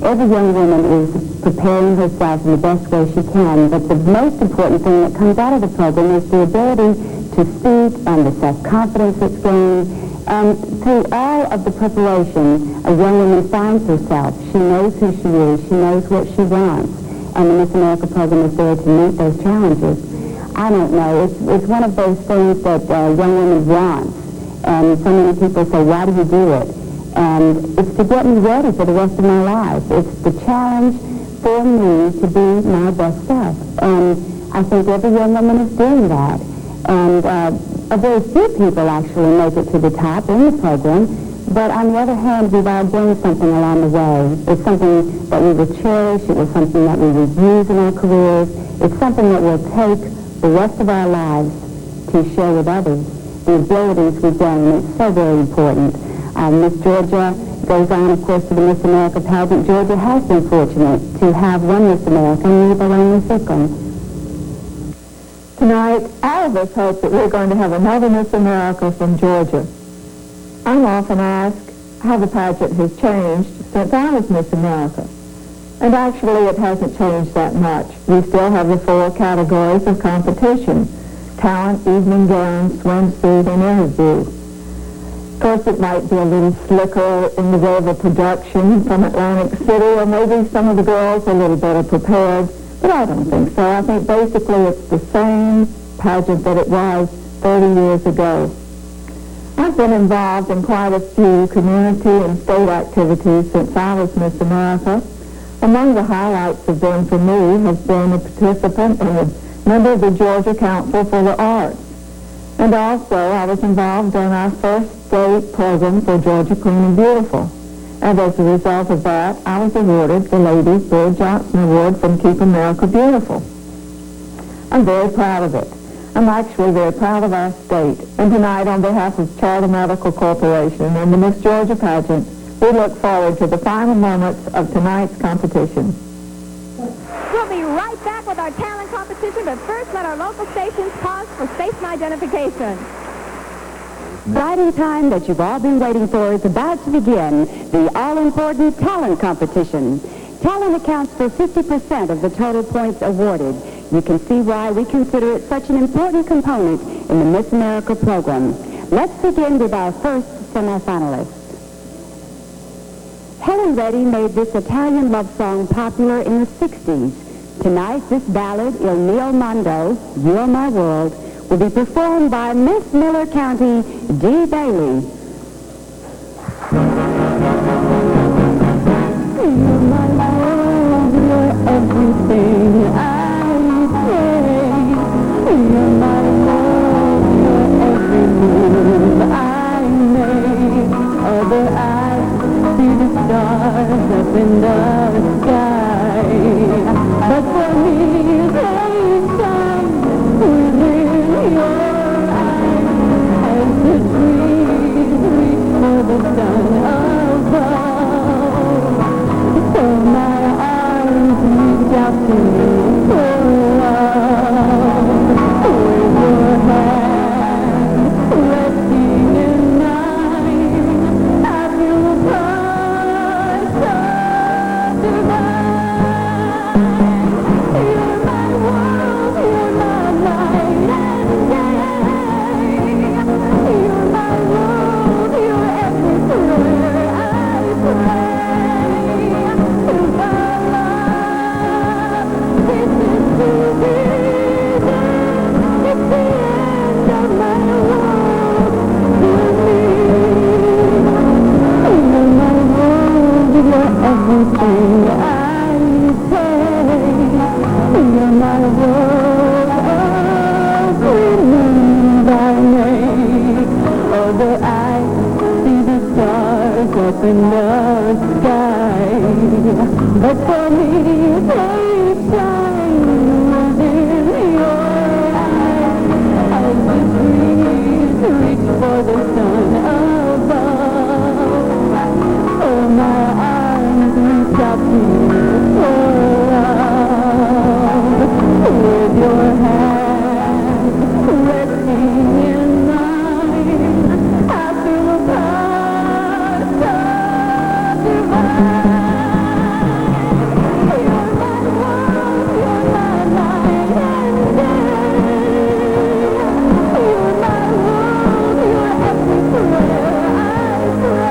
Every young woman is preparing herself in the best way she can, but the most important thing that comes out of the program is the ability to speak and the self-confidence that's gained. And through all of the preparation, a young woman finds herself. She knows who she is. She knows what she wants. And the Miss America program is there to meet those challenges. I don't know. It's one of those things that young women want. And so many people say, why do you do it? And it's to get me ready for the rest of my life. It's the challenge for me to be my best self. And I think every young woman is doing that. And a very few people actually make it to the top in the program. But on the other hand, we've all gained something along the way. It's something that we will cherish. It was something that we will use in our careers. It's something that we'll take the rest of our lives to share with others. The abilities we've done, and it's so very important. Miss Georgia goes on, of course, to the Miss America pageant. Georgia has been fortunate to have one Miss America, and we've only Sikkim. Tonight, all of us hope that we're going to have another Miss America from Georgia. I'm often asked how the pageant has changed since I was Miss America. And actually, it hasn't changed that much. We still have the 4 categories of competition: talent, evening gown, swimsuit, and interview. Of course, it might be a little slicker in the way of a production from Atlantic City, or maybe some of the girls a little better prepared, but I don't think so. I think basically it's the same pageant that it was 30 years ago. I've been involved in quite a few community and state activities since I was Miss America. Among the highlights of them for me has been a participant and a member of the Georgia Council for the Arts. And also, I was involved in our first state program for Georgia Clean and Beautiful. And as a result of that, I was awarded the Lady Bill Johnson Award from Keep America Beautiful. I'm very proud of it. I'm actually very proud of our state. And tonight, on behalf of Charter Medical Corporation and the Miss Georgia pageant, we look forward to the final moments of tonight's competition. We'll be right back with our our talent competition, but first let our local stations pause for station identification. Exciting time that you've all been waiting for is about to begin, the all-important talent competition. Talent accounts for 50% of the total points awarded. You can see why we consider it such an important component in the Miss America program. Let's begin with our first semifinalist. Helen Reddy made this Italian love song popular in the 60s. Tonight, this ballad, Il mio mondo, You Are My World, will be performed by Miss Miller County, Dee Bailey. You're my world, you're everything I say. You're my world, you're every move I make. Other eyes see the stars up in the sky, but for me they shine within your eyes as the trees reach for the sun above. So my arms reach out to you for love. With your hand resting in mine, I feel a touch so divine. You're my world, you're my light and day. You're my world, you're every prayer I pray. Everything I say, you're my world, every move I make. Other eyes see the stars up in the sky, but for me they shine within your eyes as the trees reach for the sun above. Oh, my reach out to you for love. With your hand resting in mine, I feel a touch so divine. You're my world, you're my light and day. You're my world, you're every prayer I pray.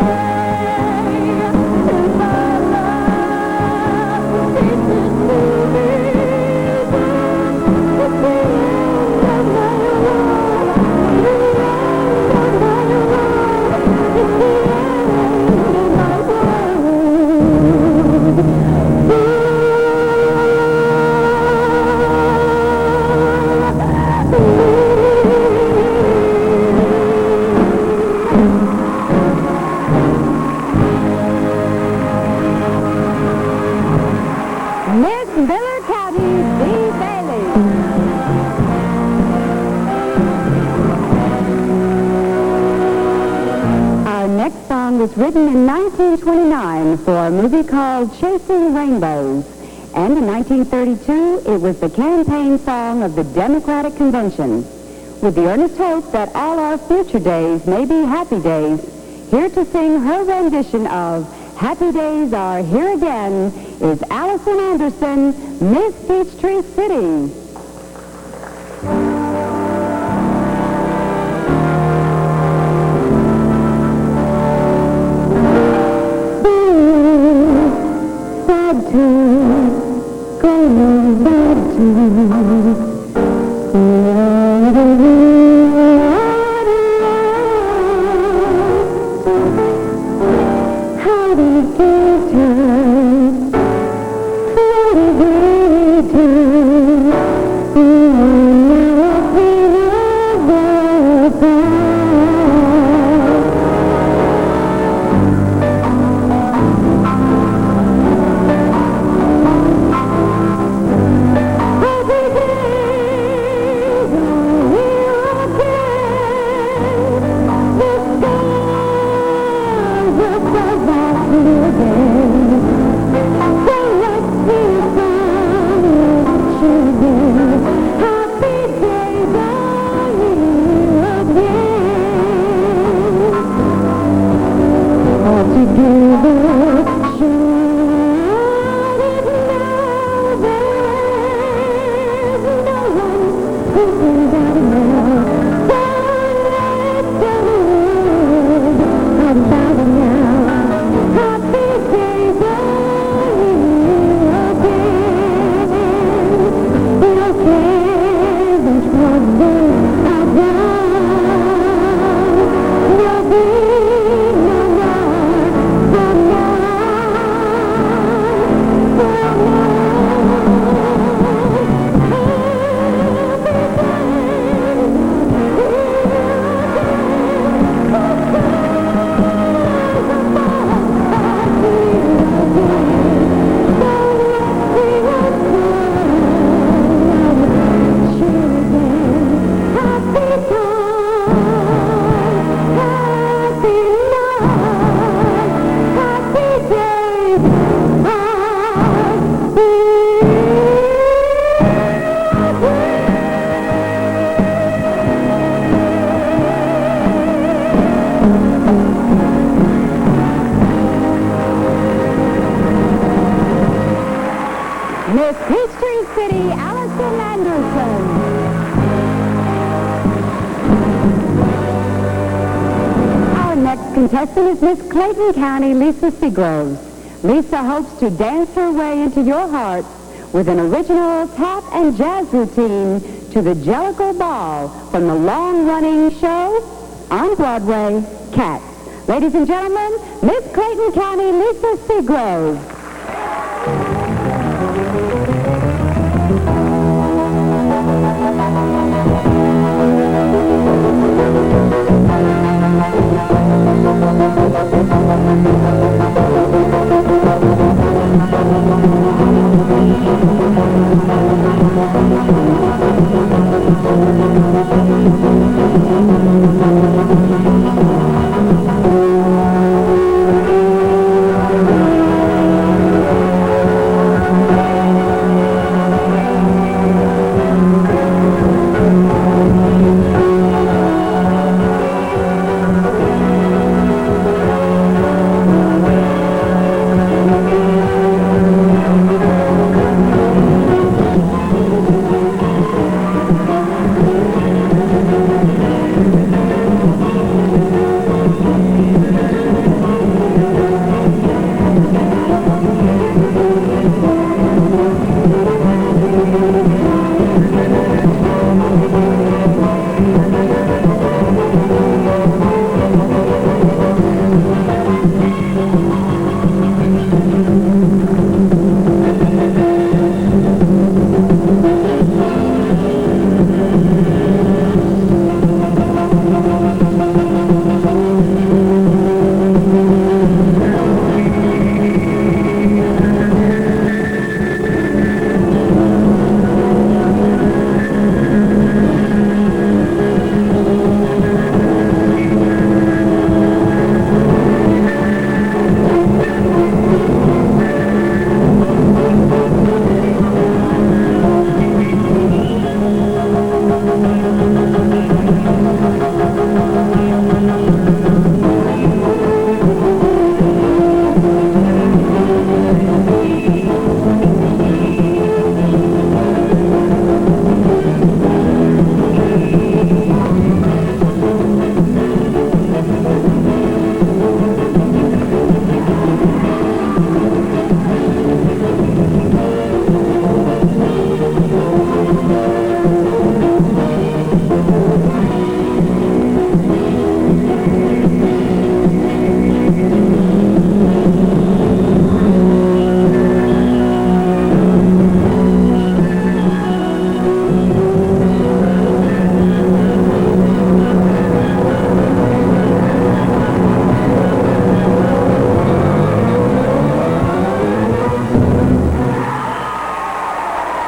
Miss Miller County, Dee Bailey. Our next song was written in 1929 for a movie called Chasing Rainbows. And in 1932, it was the campaign song of the Democratic Convention. With the earnest hope that all our future days may be happy days, here to sing her rendition of Happy Days Are Here Again is Allison Anderson, Miss Peachtree City. Sad tune, going bad tune. How do you get her? How do you get her? Miss Peachtree City, Allison Anderson. Our next contestant is Miss Clayton County, Lisa Seagroves. Lisa hopes to dance her way into your hearts with an original tap and jazz routine to the Jellicle Ball from the long-running show on Broadway, Cats. Ladies and gentlemen, Miss Clayton County, Lisa Seagroves.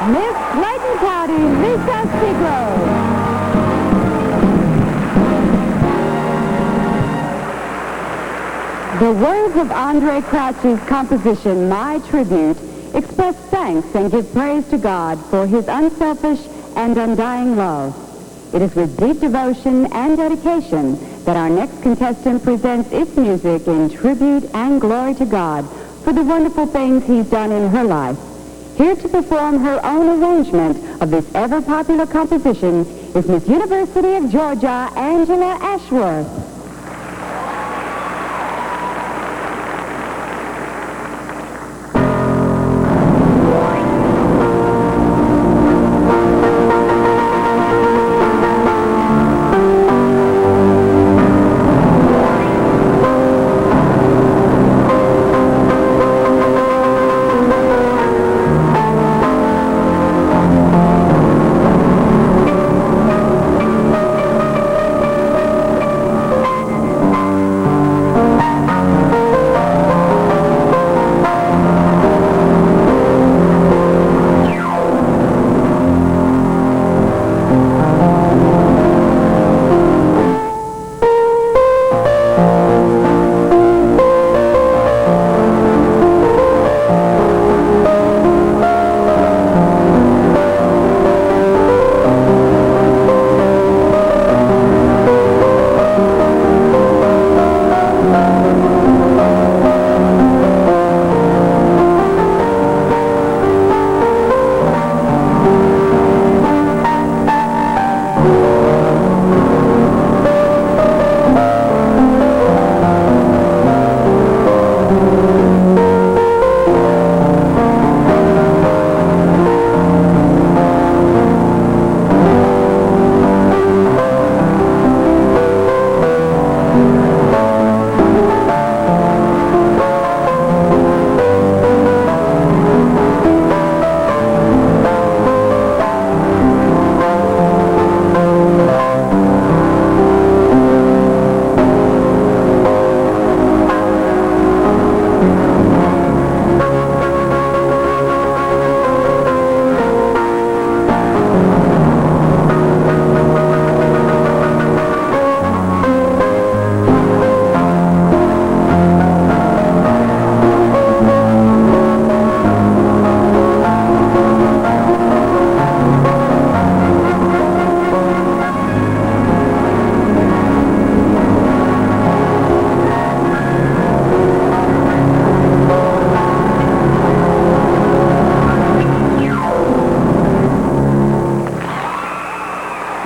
Miss Clayton County, Lisa Seagroves. The words of Andre Crouch's composition, My Tribute, express thanks and give praise to God for his unselfish and undying love. It is with deep devotion and dedication that our next contestant presents its music in tribute and glory to God for the wonderful things he's done in her life. Here to perform her own arrangement of this ever-popular composition is Miss University of Georgia, Angela Ashworth.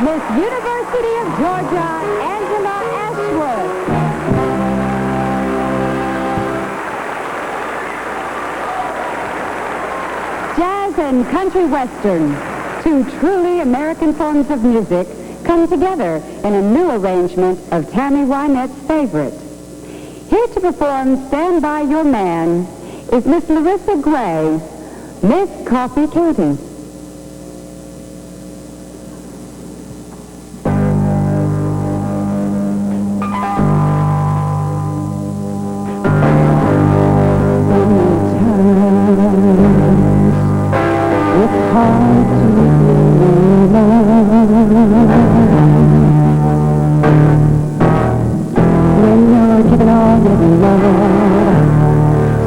Miss University of Georgia, Angela Ashworth. Jazz and country western, two truly American forms of music, come together in a new arrangement of Tammy Wynette's favorite. Here to perform Stand By Your Man is Miss Larissa Gray, Miss Coffee County.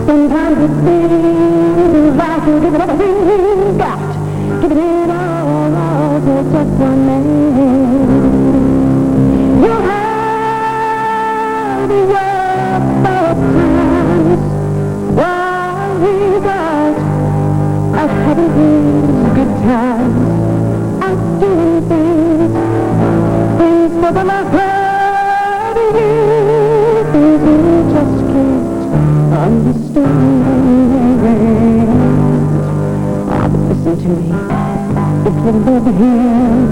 Sometimes it seems like you give it everything you got, giving it all to just one man. You'll have the worst of times while he's out having his good times, out doing things for the love of you, things you just can't understand. Ah, but listen to me. If you love him,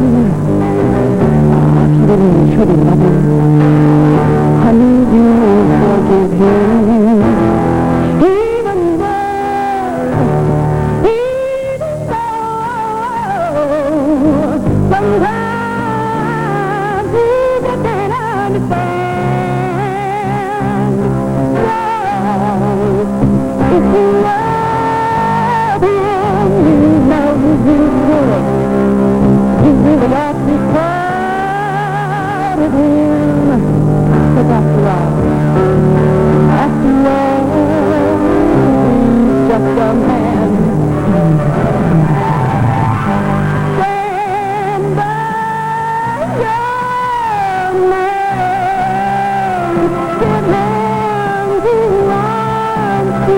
if you really truly love him, honey, you'll forgive him. Even though sometimes he just can't understand. If you love him, you know you would. You really got to be proud of him. But after all, he's just a man. Stand by your man. Give him the one to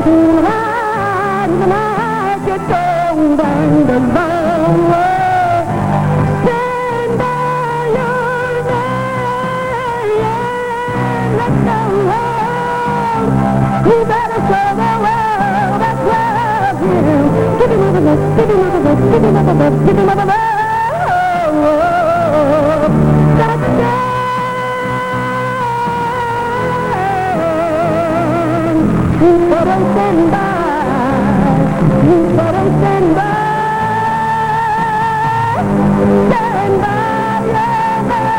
Tonight, the night gets old and alone. Stand by your man, let's go home. You better show the world that love you. Give him another look, give him another look, give him another look, give him another look. That's you better stand by. You better stand by. Stand by your man.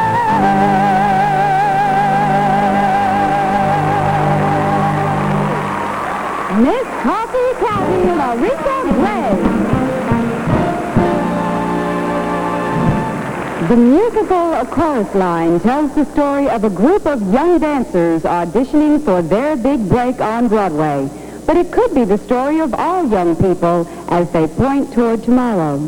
Miss Coffee Cathy and Aretha Gray. The musical A Chorus Line tells the story of a group of young dancers auditioning for their big break on Broadway. But it could be the story of all young people as they point toward tomorrow.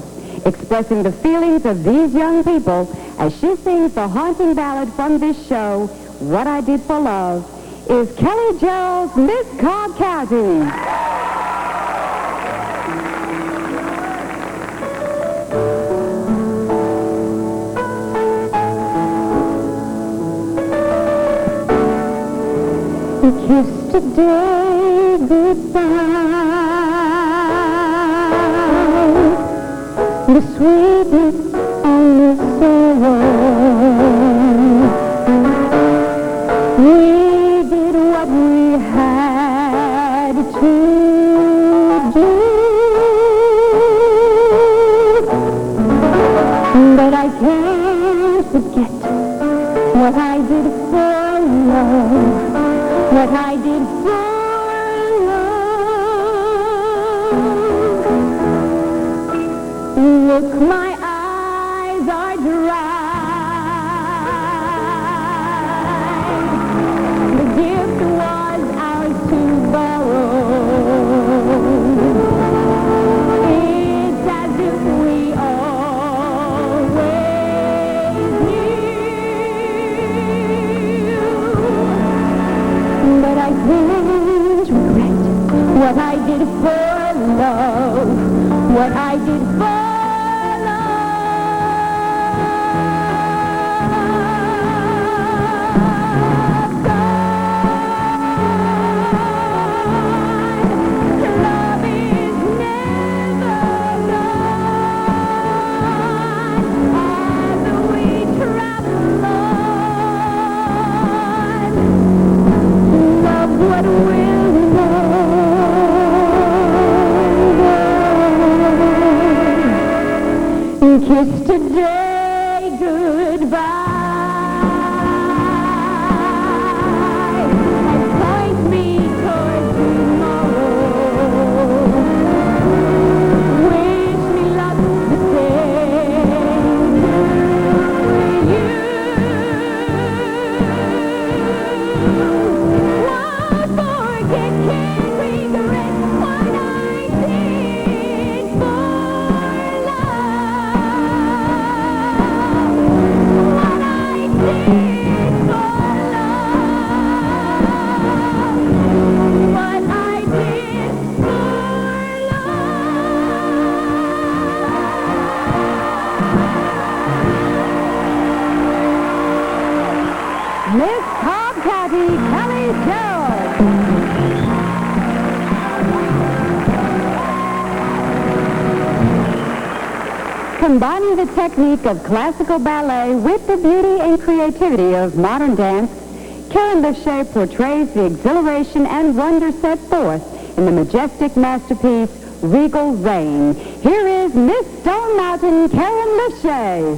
Expressing the feelings of these young people as she sings the haunting ballad from this show, What I Did for Love, is Kelly Gerald's Miss Cobb County. Kiss today goodbye, the sweetest on the sorrow. We did what we had to do, but I can't forget what I did for love. What I did for love. Look, my eyes are dry. The gift was ours to borrow. It's as if we always knew. But I can't regret what I did for love, what I did for love. God, love is never gone as we travel on. Love what will know. Kiss today goodbye and point me toward tomorrow. Wish me luck the same to you. Won't forget, can't regret what I did for love. What I did for love. What I did for love. Miss Cobb County, Kelly Gerald. Combining the technique of classical ballet with the beauty and creativity of modern dance, Karen Lachey portrays the exhilaration and wonder set forth in the majestic masterpiece, Regal Reign. Here is Miss Stone Mountain, Karen Lachey.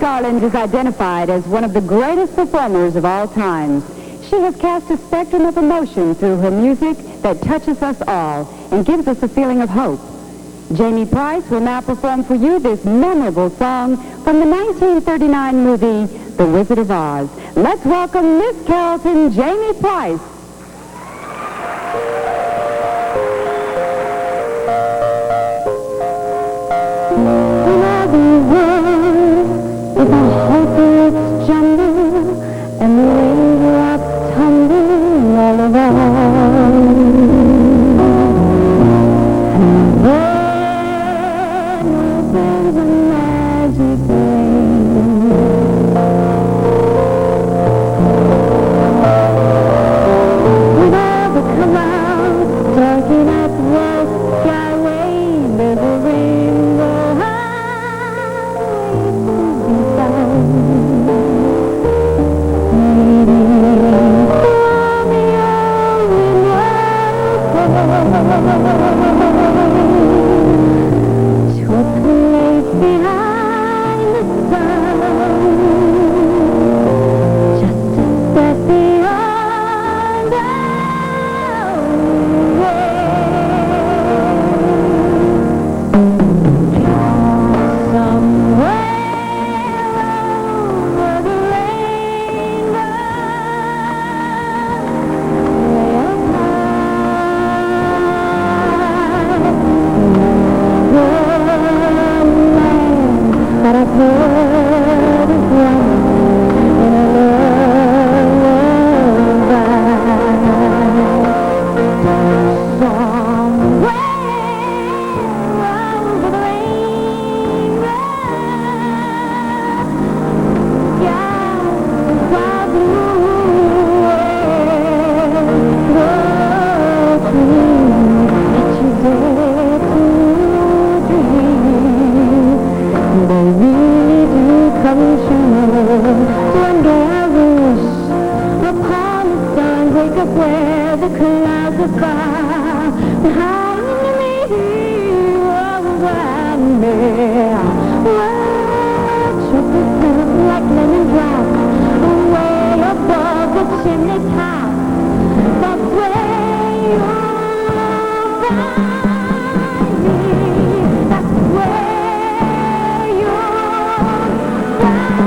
Garland is identified as one of the greatest performers of all times. She has cast a spectrum of emotion through her music that touches us all and gives us a feeling of hope. Jamie Price will now perform for you this memorable song from the 1939 movie, The Wizard of Oz. Let's welcome Miss Carrollton, Jamie Price. If a hopeless jungle and the raindrops tumble all around, and then there's a magic rain. With all the clouds darking at the skyway, there's a rainbow to a place behind the sun, just a step beyond the where the clouds are far behind me, around me. Watch up the sun like lemon drops away above the chimney top. That's where you'll find me. That's where you'll find me.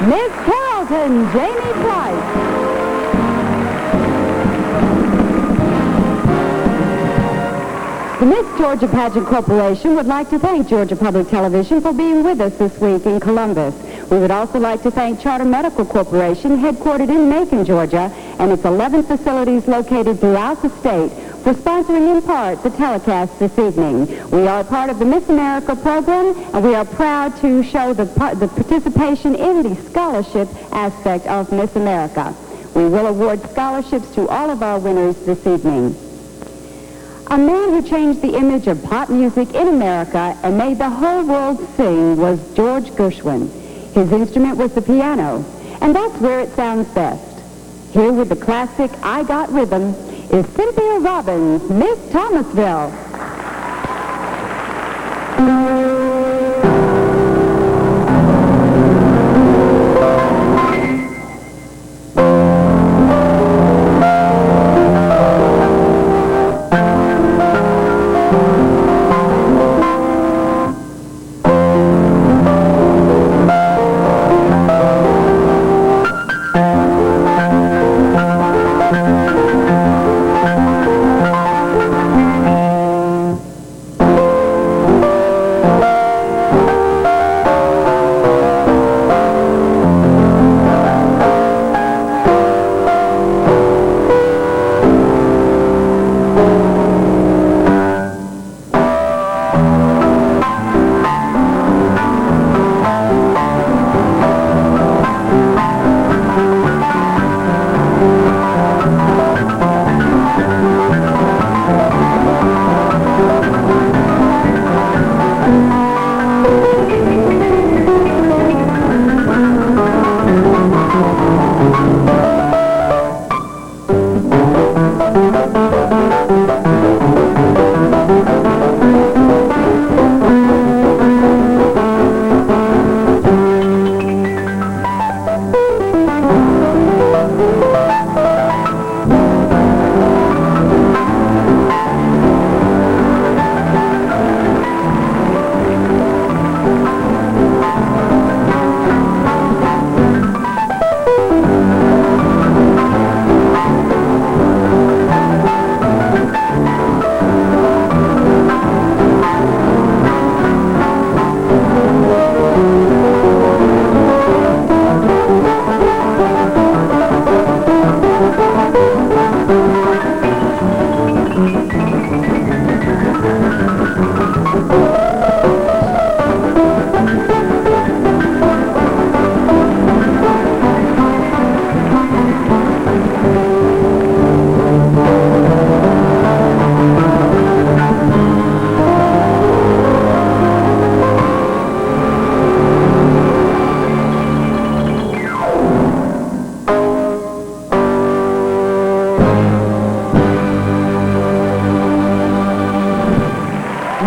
Miss Carrollton, Jamie Price. The Miss Georgia Pageant Corporation would like to thank Georgia Public Television for being with us this week in Columbus. We would also like to thank Charter Medical Corporation, headquartered in Macon, Georgia, and its 11 facilities located throughout the state, for sponsoring in part the telecast this evening. We are part of the Miss America program, and we are proud to show the participation in the scholarship aspect of Miss America. We will award scholarships to all of our winners this evening. A man who changed the image of pop music in America and made the whole world sing was George Gershwin. His instrument was the piano, and that's where it sounds best. Here with the classic I Got Rhythm is Cynthia Robbins, Miss Thomasville.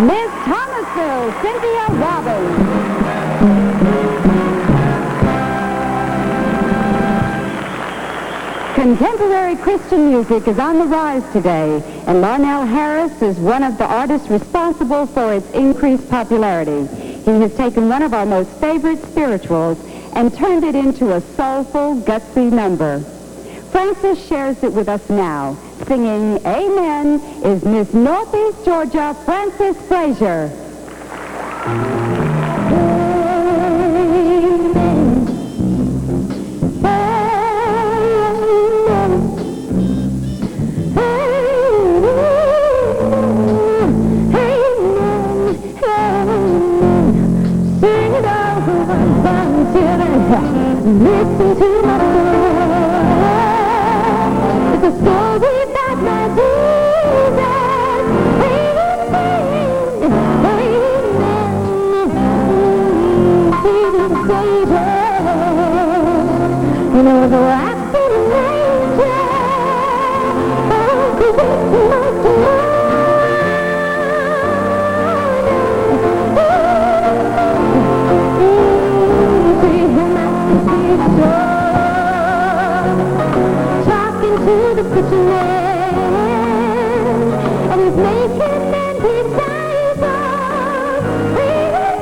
Miss Thomasville, Cynthia Robbins. Contemporary Christian music is on the rise today, and Larnell Harris is one of the artists responsible for its increased popularity. He has taken one of our most favorite spirituals and turned it into a soulful, gutsy number. Frances shares it with us now. Singing Amen is Miss Northeast Georgia, Frances Frazier. Listen to my story. It's a story about my Jesus. Amen. Jesus Savior. You know the wrapped in an angel. Oh, 'cause it's talking to the preacher man, and he's making men disciples. Amen.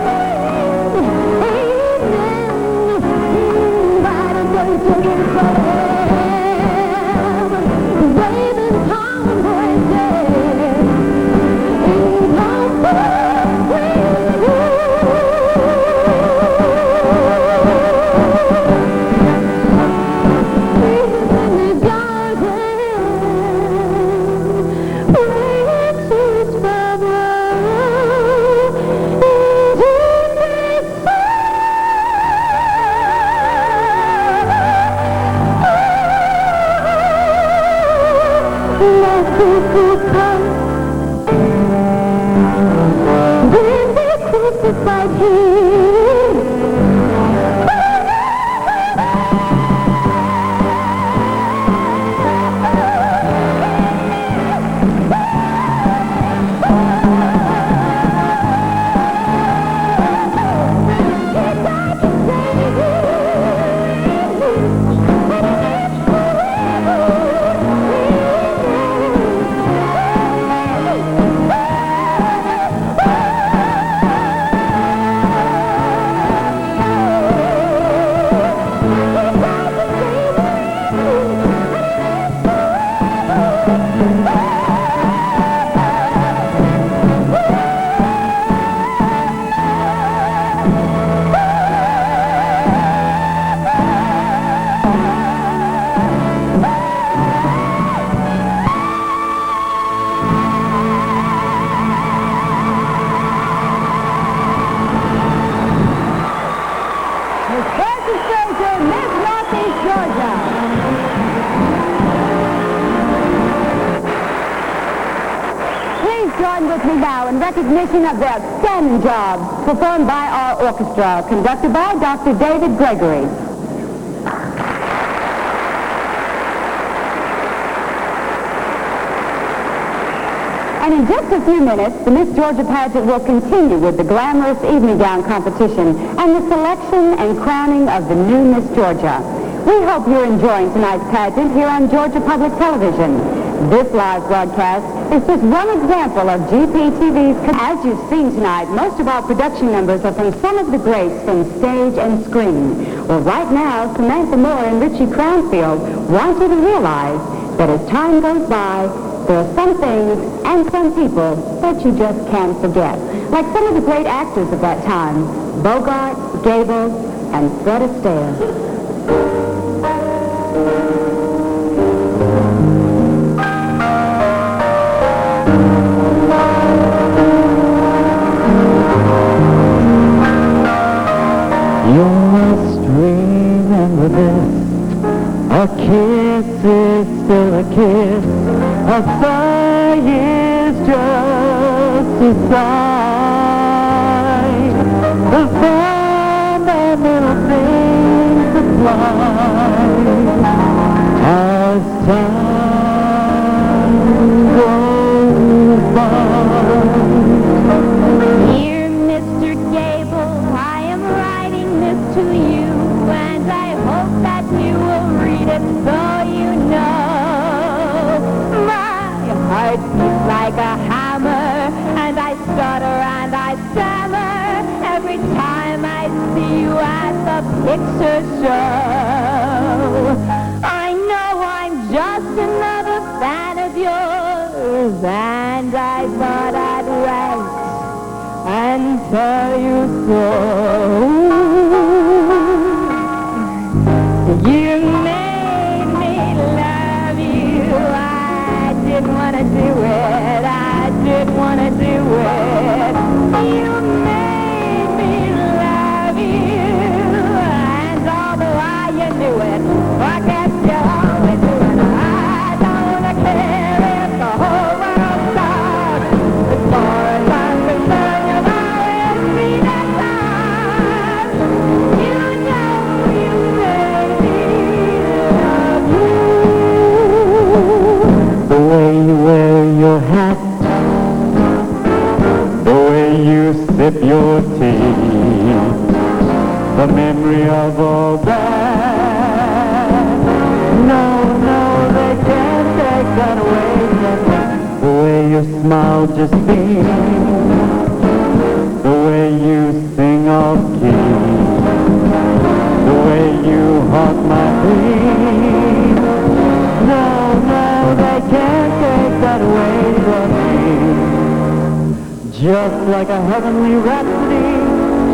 By the grace of his Lamb, waving palm voices, in comfort with you. When they crucified him, join with me now in recognition of their outstanding job performed by our orchestra, conducted by Dr. David Gregory. And in just a few minutes, the Miss Georgia pageant will continue with the glamorous evening gown competition and the selection and crowning of the new Miss Georgia. We hope you're enjoying tonight's pageant here on Georgia Public Television. This live broadcast is just one example of GPTV's... As you've seen tonight, most of our production numbers are from some of the greats from stage and screen. Well, right now, Samantha Moore and Richie Crownfield want you to realize that as time goes by, there are some things and some people that you just can't forget. Like some of the great actors of that time, Bogart, Gable, and Fred Astaire. A kiss is still a kiss, a sigh is just a sigh. The fundamental things apply as time goes by. Dear Mr. Gable, I am writing this to you, and I hope that you will read it so you know. My heart beats like a hammer, and I stutter and I stammer every time I see you at the picture show. I know I'm just another fan of yours, and I thought I'd write and tell you so. You made me love you. I didn't want to do it. I didn't want to do it. You made me love you. And although you knew it, I guess you always do it. I don't want to care if the whole world stops. As far as I'm concerned, you've always been at last. You know you made me love you. The way you wear your hat, the way you sip your tea, the memory of all that. No, they can't take that away from me. The way your smile just beams, the way you sing off key, the way you haunt my dreams. No, they can't take that away from me. Just like a heavenly rhapsody,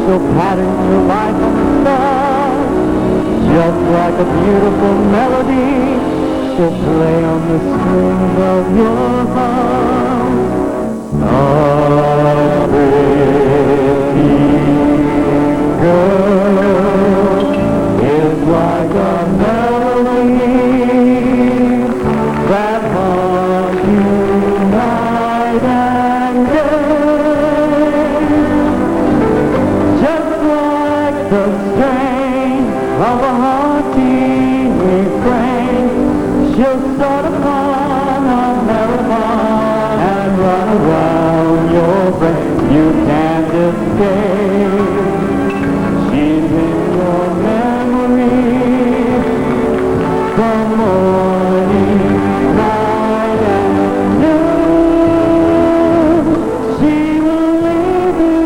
she'll pattern your life on the stars. Just like a beautiful melody, she'll play on the strings of your heart. A pretty girl is like a melody that haunts you night and day. Just like the strain of a haunting refrain, she'll start upon a marathon and run around your brain. You can't escape. She's in your memory from morning, night, and noon. She will leave you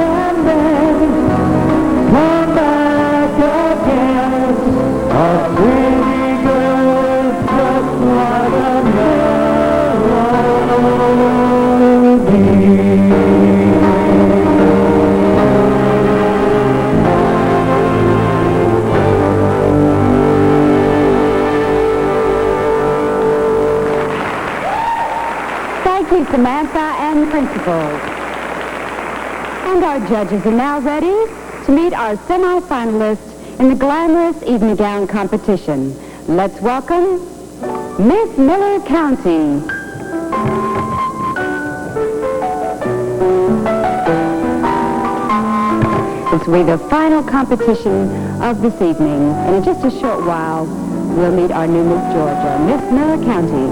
and then come back again. A pretty girl just like a melody. Thank you, Samantha and principals. And our judges are now ready to meet our semi-finalists in the glamorous evening gown competition. Let's welcome Miss Miller County. This will be the final competition of this evening. And in just a short while, we'll meet our new Miss Georgia, Miss Miller County.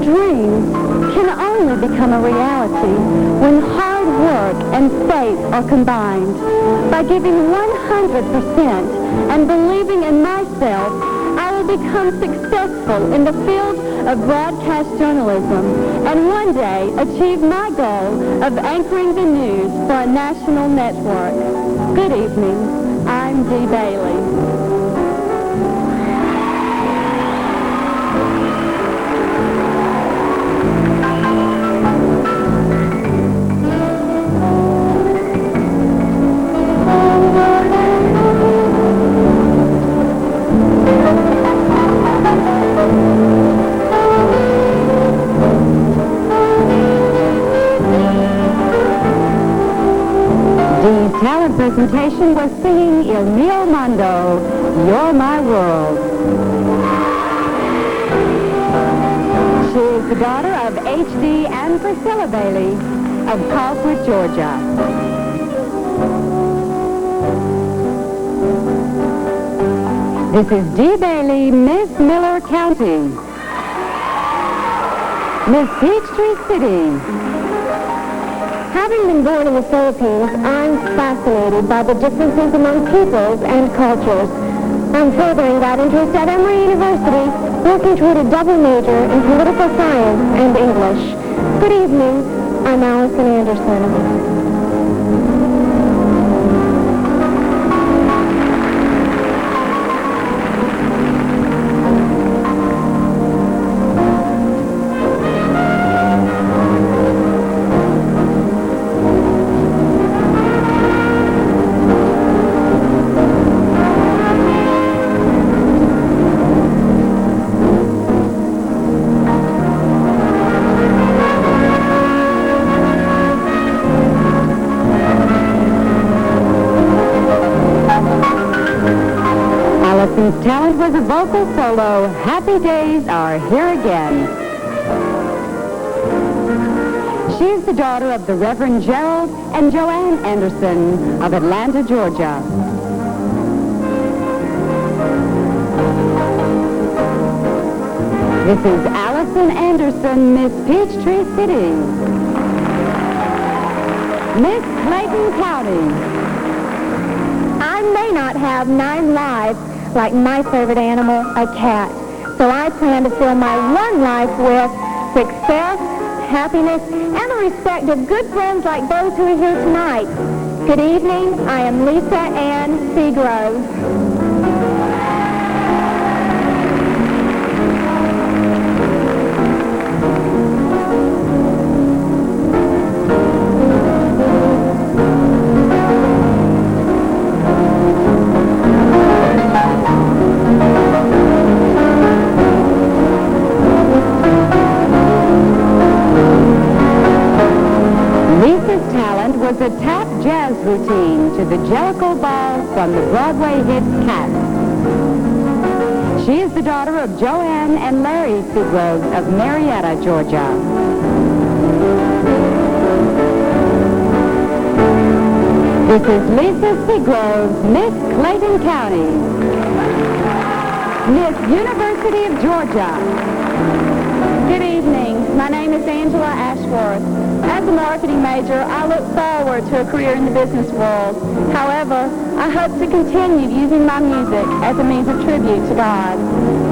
Dreams can only become a reality when hard work and faith are combined. By giving 100% and believing in myself, I will become successful in the field of broadcast journalism and one day achieve my goal of anchoring the news for a national network. Good evening. I'm Dee Bailey. Talent presentation was singing Il Mio Mondo, You're My World. the daughter of H.D. and Priscilla Bailey of Colquitt, Georgia. This is Dee Bailey, Miss Miller County. Miss Peachtree City. Having been born in the Philippines, I'm fascinated by the differences among peoples and cultures. I'm furthering that interest at Emory University, working toward a double major in political science and English. Good evening. I'm Allison Anderson. Allison's talent was a vocal solo. Happy days are here again. She is the daughter of the Reverend Gerald and Joanne Anderson of Atlanta, Georgia. This is Allison Anderson, Miss Peachtree City. Miss Clayton County. I may not have 9 lives like my favorite animal, a cat. So I plan to fill my one life with success, happiness, and the respect of good friends like those who are here tonight. Good evening. I am Lisa Ann Seagrove. Was a tap jazz routine to the Jellicle Ball from the Broadway hit Cats. She is the daughter of Joanne and Larry Seagrove of Marietta, Georgia. This is Lisa Seagrove, Miss Clayton County. Miss University of Georgia. Good evening. My name is Angela Ashworth. As a marketing major, I look forward to a career in the business world. However, I hope to continue using my music as a means of tribute to God.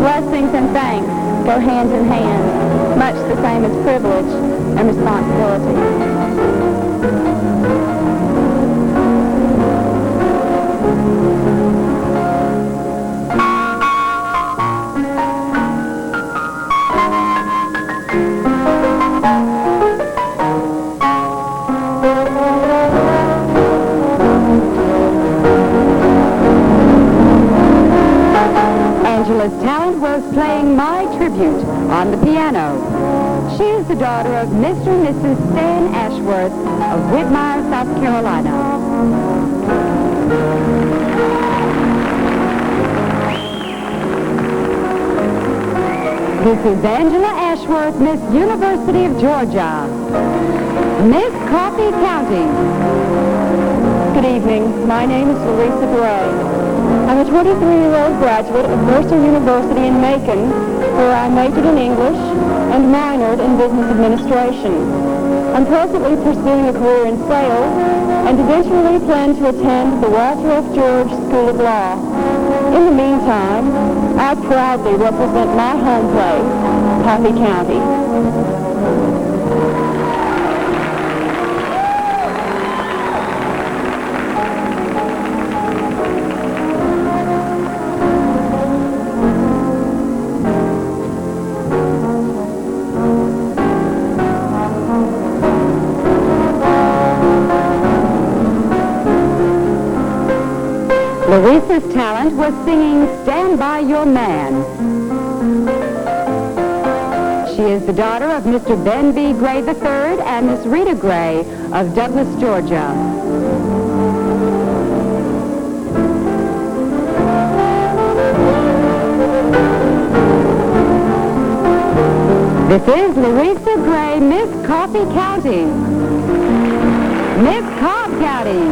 Blessings and thanks go hand in hand, much the same as privilege and responsibility. Angela's talent was playing My Tribute on the piano. She is the daughter of Mr. and Mrs. Stan Ashworth of Whitmire, South Carolina. This is Angela Ashworth, Miss University of Georgia. Miss Coffee County. Good evening. My name is Louisa Gray. I'm a 23-year-old graduate of Mercer University in Macon, where I majored in English and minored in business administration. I'm presently pursuing a career in sales and eventually plan to attend the Walter F. George School of Law. In the meantime, I proudly represent my home place, Coffee County. Louisa's talent was singing Stand By Your Man. She is the daughter of Mr. Ben B. Gray III and Miss Rita Gray of Douglas, Georgia. This is Louisa Gray, Miss Coffee County. Miss Cobb County.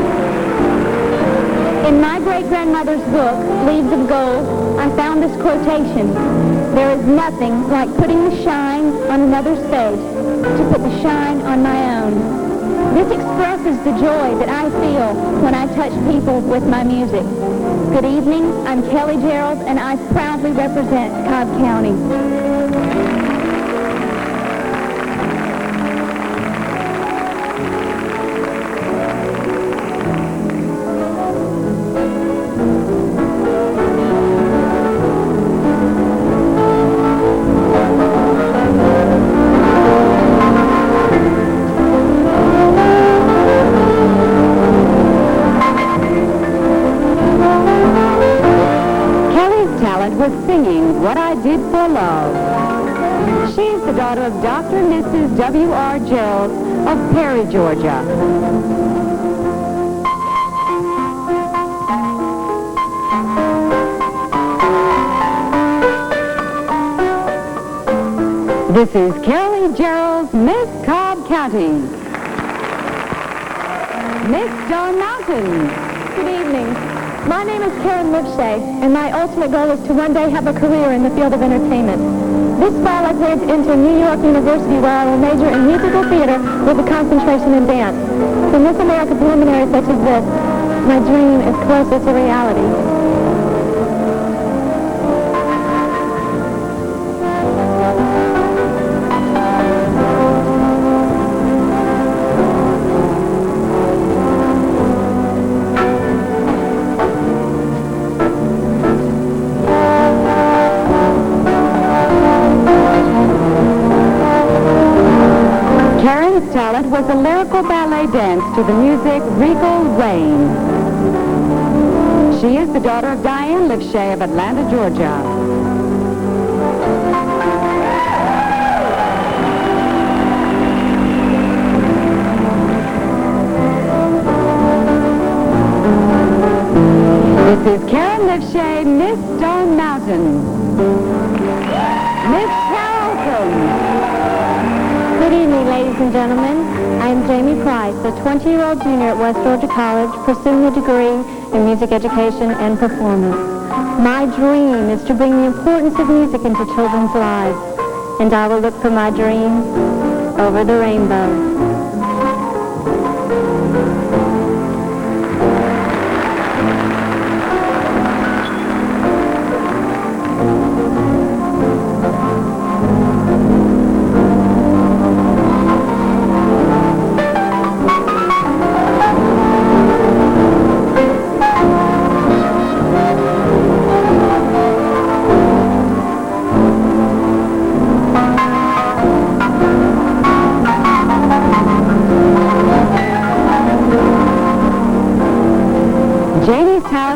In my great-grandmother's book, Leaves of Gold, I found this quotation. There is nothing like putting the shine on another's face to put the shine on my own. This expresses the joy that I feel when I touch people with my music. Good evening, I'm Kelly Gerald, and I proudly represent Cobb County. Was singing What I Did for Love. She is the daughter of Dr. and Mrs. W.R. Gerald of Perry, Georgia. This is Kelly Gerald's Miss Cobb County. Miss Stone Mountain. Good evening. My name is Karen Lipshay, and my ultimate goal is to one day have a career in the field of entertainment. This fall, I plan to enter New York University, where I will major in musical theater with a concentration in dance. For Miss America preliminary such as this, my dream is closer to reality. Talent was a lyrical ballet dance to the music Regal Rain. She is the daughter of Diane Lipshay of Atlanta, Georgia. This is Karen Lipshay, Miss Stone Mountain. Miss Carrollton. Good evening, ladies and gentlemen. I am Jamie Price, a 20-year-old junior at West Georgia College, pursuing a degree in music education and performance. My dream is to bring the importance of music into children's lives, and I will look for my dreams over the rainbow.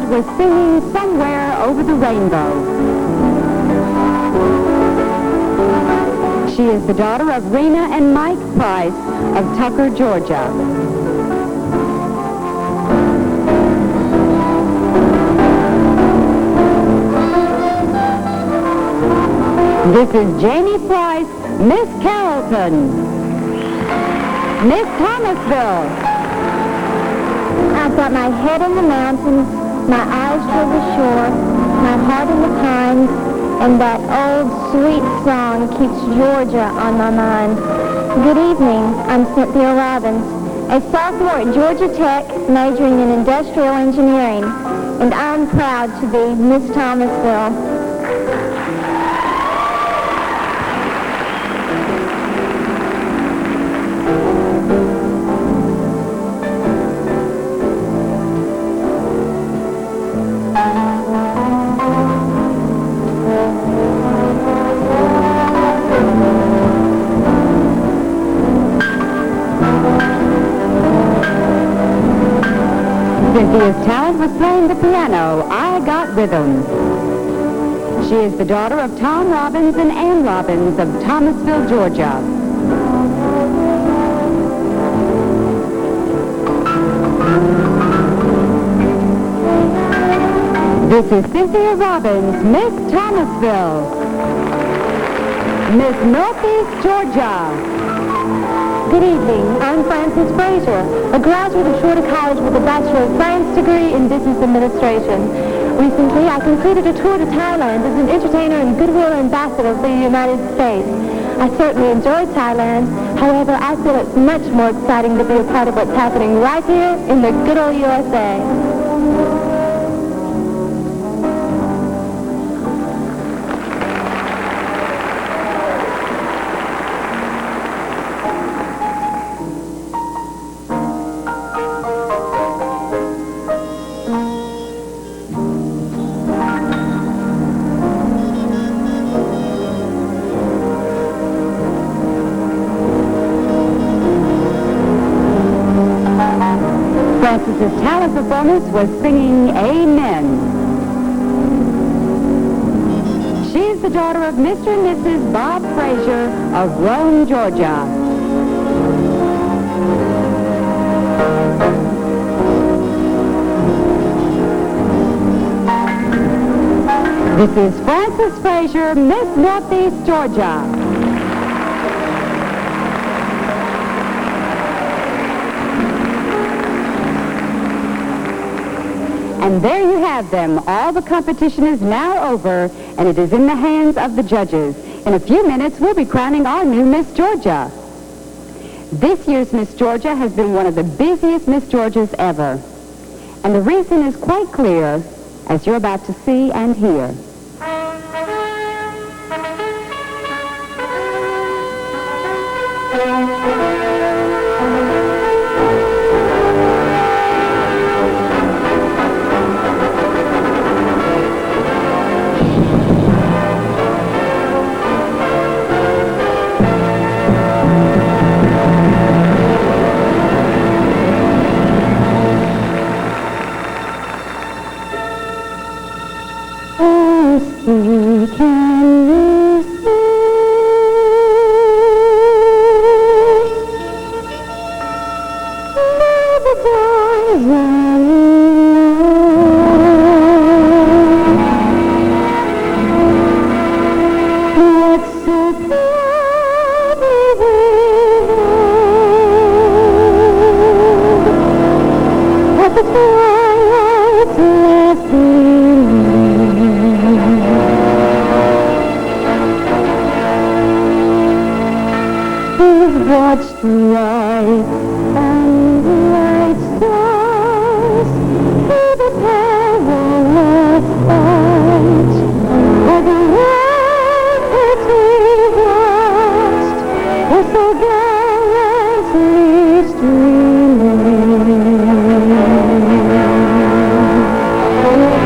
Was singing Somewhere Over the Rainbow. She is the daughter of Rena and Mike Price of Tucker, Georgia. This is Jamie Price, Miss Carrollton. Miss Thomasville. I've got my head in the mountains, my eyes toward the shore, my heart in the pines, and that old sweet song keeps Georgia on my mind. Good evening, I'm Cynthia Robbins, a sophomore at Georgia Tech, majoring in industrial engineering, and I'm proud to be Miss Thomasville. Cynthia's talent was playing the piano. I Got Rhythm. She is the daughter of Tom Robbins and Ann Robbins of Thomasville, Georgia. This is Cynthia Robbins, Miss Thomasville. Miss Northeast Georgia. Good evening. I'm Frances Fraser, a graduate of Shorter College with a Bachelor of Science degree in Business Administration. Recently, I completed a tour to Thailand as an entertainer and goodwill ambassador for the United States. I certainly enjoyed Thailand. However, I feel it's much more exciting to be a part of what's happening right here in the good old USA. Francis's talent performance was singing Amen. She is the daughter of Mr. and Mrs. Bob Fraser of Rome, Georgia. This is Frances Fraser, Miss Northeast Georgia. And there you have them. All the competition is now over, and it is in the hands of the judges. In a few minutes, we'll be crowning our new Miss Georgia. This year's Miss Georgia has been one of the busiest Miss Georgias ever. And the reason is quite clear, as you're about to see and hear. Watched the light and the light stars through the perilous fight. For the ramparts we watched were so gallantly streaming. In the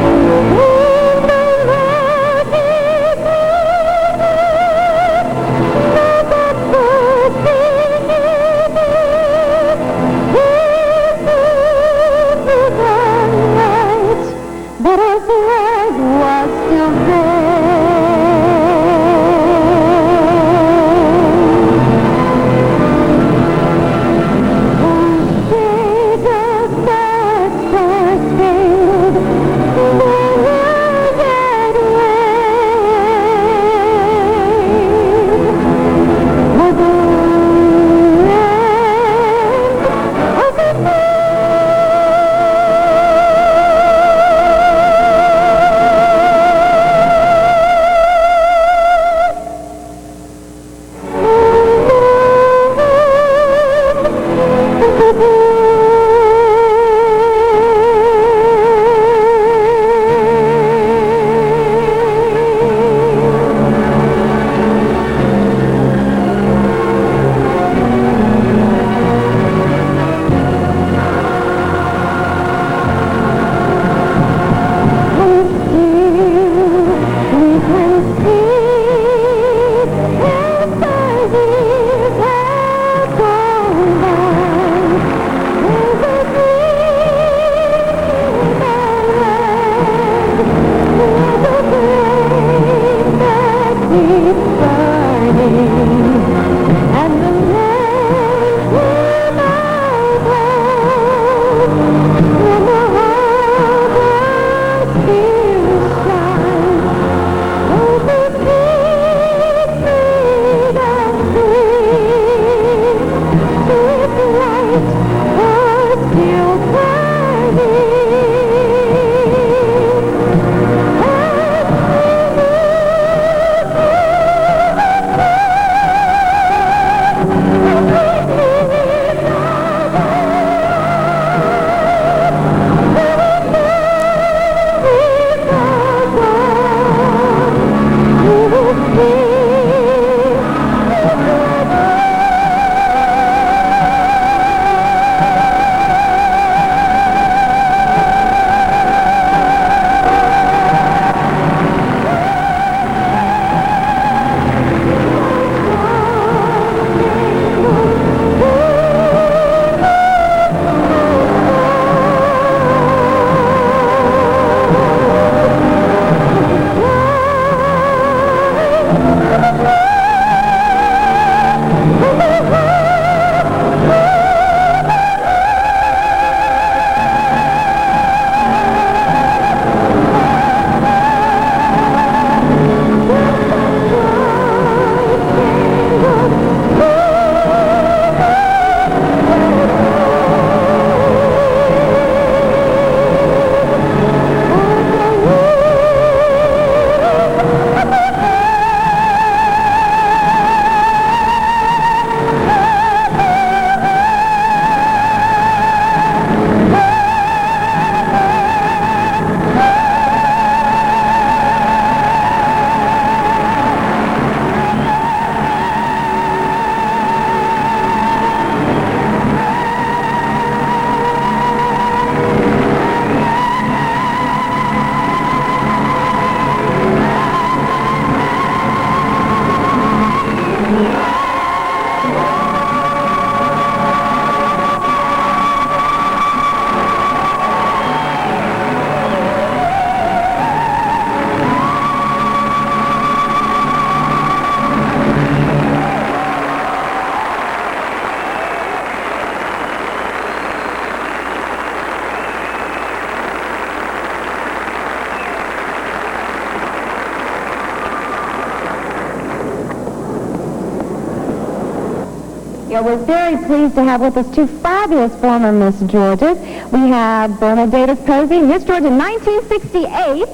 Georgia. We're very pleased to have with us two fabulous former Miss Georgias. We have Bernadette Posey, Miss Georgia 1968.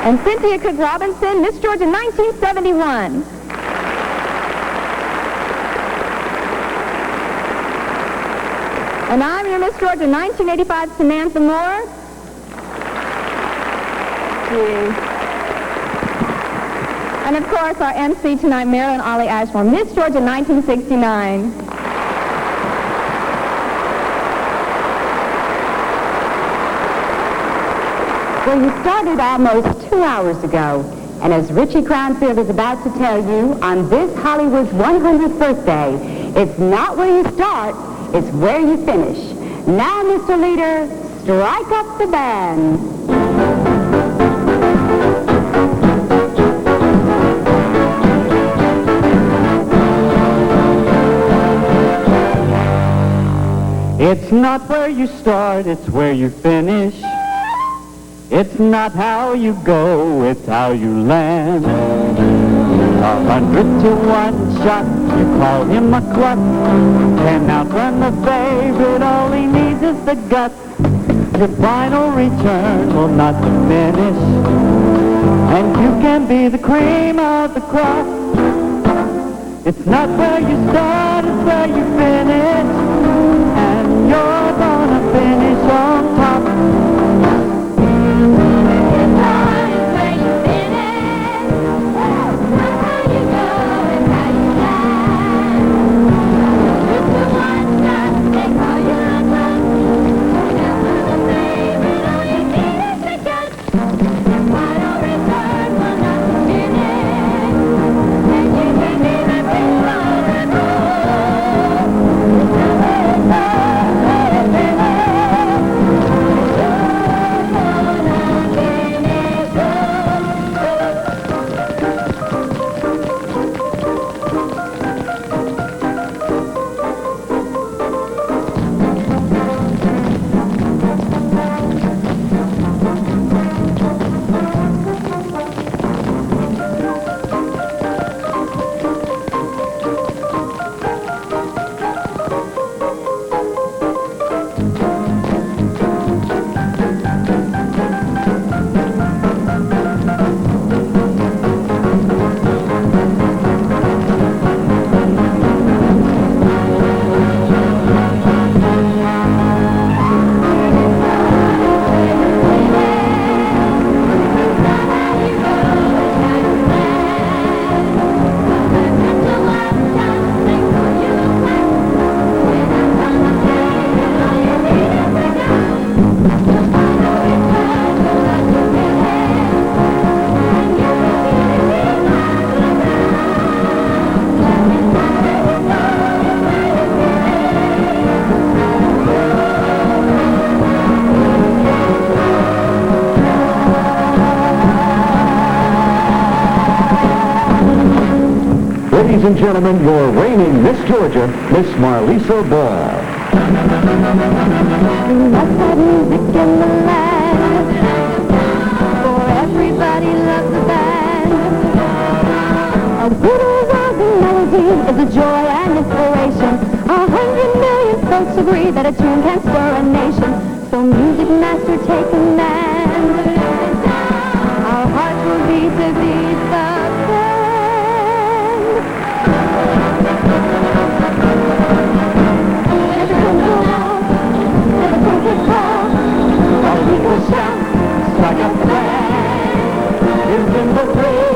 And Cynthia Cook Robinson, Miss Georgia 1971. And I'm your Miss Georgia 1985, Samantha Moore. And of course, our MC tonight, Marilyn Ollie Ashmore, Miss Georgia 1969. Well, you started almost 2 hours ago, and as Richie Crownfield is about to tell you, on this Hollywood's 100th birthday, it's not where you start, it's where you finish. Now, Mr. Leader, strike up the band. It's not where you start, it's where you finish. It's not how you go, it's how you land. 100 to 1 shot, you call him a cluck. 10 outrun the favorite, all he needs is the guts. Your final return will not diminish, and you can be the cream of the crop. It's not where you start, it's where you finish, and you're gonna finish on top. Ladies and gentlemen, your reigning Miss Georgia, Miss Marlisa Ball. We must have music in the land, for everybody loves the band. A good old rockin' melody is a joy and inspiration. 100 million folks agree that a tune can stir a nation. So music master, take command. Our hearts will beat to beat the band. Strike up the band, give them the free,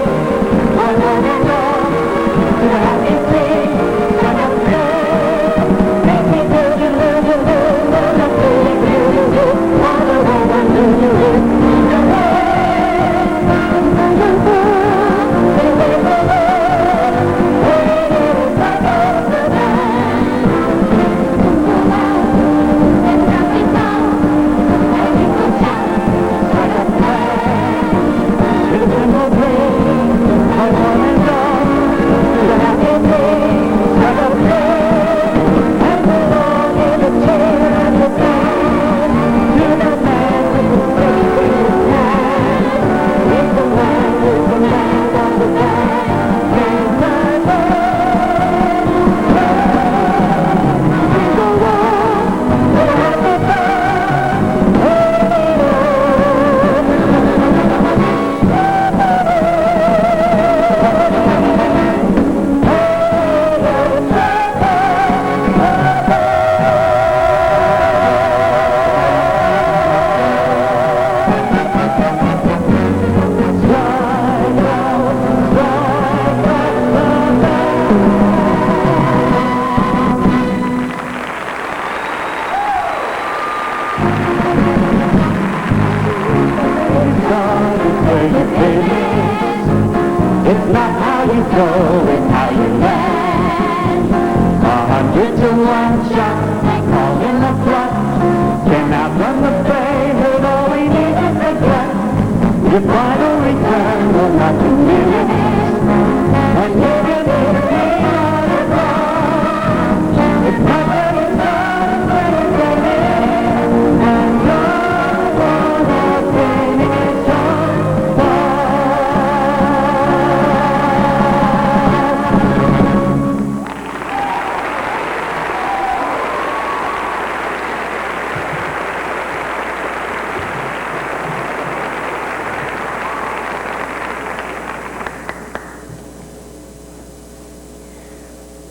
one and all, to the happy free. Strike up the band, make me do, all the way, do, go with how you land. 100 to 1 shot, called in the flux, came out from the favorite, all he needs is a gut. Your final return will not be minutes, and you're gonna be on the road. It's not that it's not when it's a minute, and you're gonna finish on fire.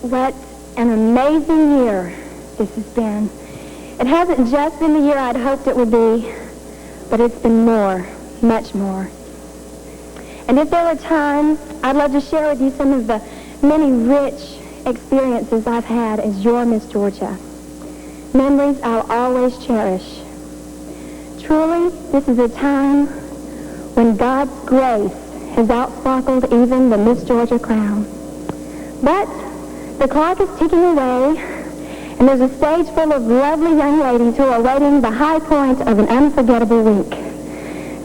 What an amazing year this has been. It hasn't just been the year I'd hoped it would be, but it's been more, much more. And if there were times, I'd love to share with you some of the many rich experiences I've had as your Miss Georgia. Memories I'll always cherish. Truly, this is a time when God's grace has outsparkled even the Miss Georgia crown. But the clock is ticking away, and there's a stage full of lovely young ladies who are awaiting the high point of an unforgettable week.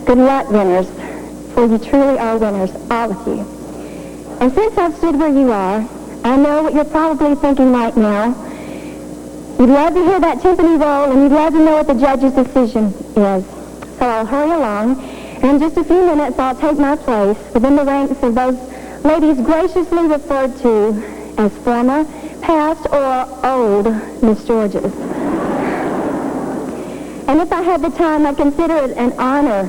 Good luck, winners, for you truly are winners, all of you. And since I've stood where you are, I know what you're probably thinking right now. You'd love to hear that timpani roll, and you'd love to know what the judge's decision is. So I'll hurry along, and in just a few minutes I'll take my place within the ranks of those ladies graciously referred to as former, past, or old Miss Georgias. And if I had the time, I'd consider it an honor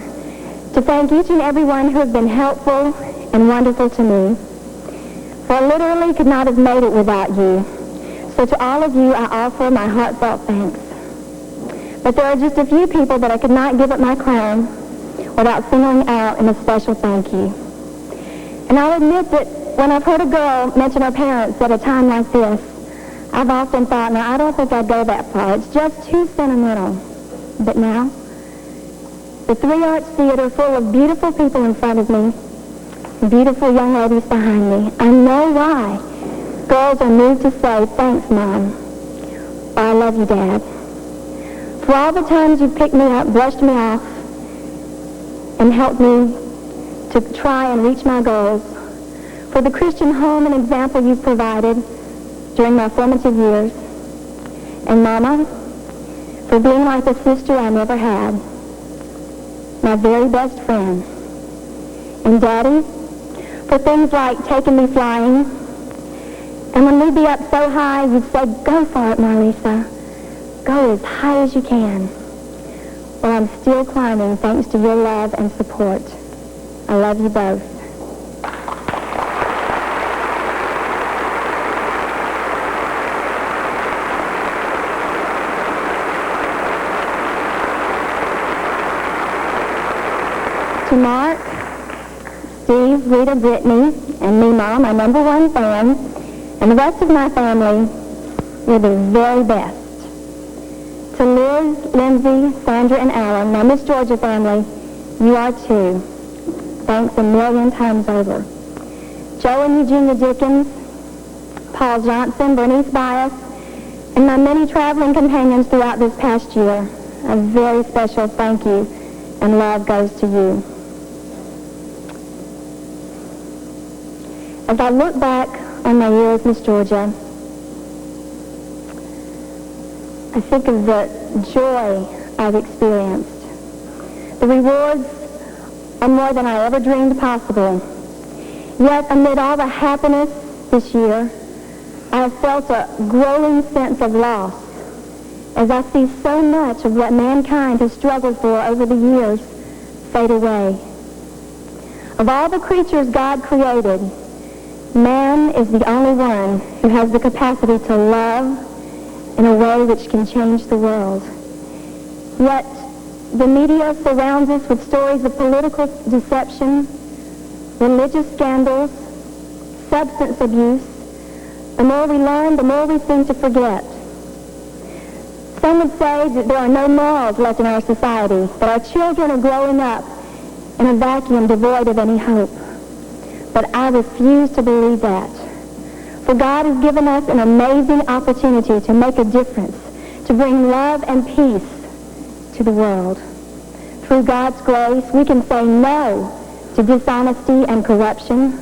to thank each and every one who has been helpful and wonderful to me. For I literally could not have made it without you. So to all of you, I offer my heartfelt thanks. But there are just a few people that I could not give up my crown without singling out in a special thank you. And I'll admit that when I've heard a girl mention her parents at a time like this, I've often thought, now, I don't think I'd go that far. It's just too sentimental. But now, the Three Arts Theater full of beautiful people in front of me, beautiful young ladies behind me, I know why girls are moved to say, thanks, Mom, or I love you, Dad. For all the times you've picked me up, brushed me off, and helped me to try and reach my goals. For the Christian home and example you've provided during my formative years. And Mama, for being like the sister I never had. My very best friend. And Daddy, for things like taking me flying. And when we'd be up so high, you'd say, go for it, Marlisa. Go as high as you can. Well, I'm still climbing thanks to your love and support. I love you both. To Mark, Steve, Rita, Brittany, and me, Mom, my number one fan, and the rest of my family, you're the very best. To Liz, Lindsay, Sandra, and Alan, my Miss Georgia family, you are too. Thanks a million times over. Joe and Eugenia Dickens, Paul Johnson, Bernice Bias, and my many traveling companions throughout this past year, a very special thank you and love goes to you. As I look back on my year as Miss Georgia, I think of the joy I've experienced. The rewards are more than I ever dreamed possible. Yet amid all the happiness this year, I have felt a growing sense of loss as I see so much of what mankind has struggled for over the years fade away. Of all the creatures God created, man is the only one who has the capacity to love in a way which can change the world. Yet, the media surrounds us with stories of political deception, religious scandals, substance abuse. The more we learn, the more we seem to forget. Some would say that there are no morals left in our society, that our children are growing up in a vacuum devoid of any hope. but I refuse to believe that. For God has given us an amazing opportunity to make a difference, to bring love and peace to the world. Through God's grace, we can say no to dishonesty and corruption.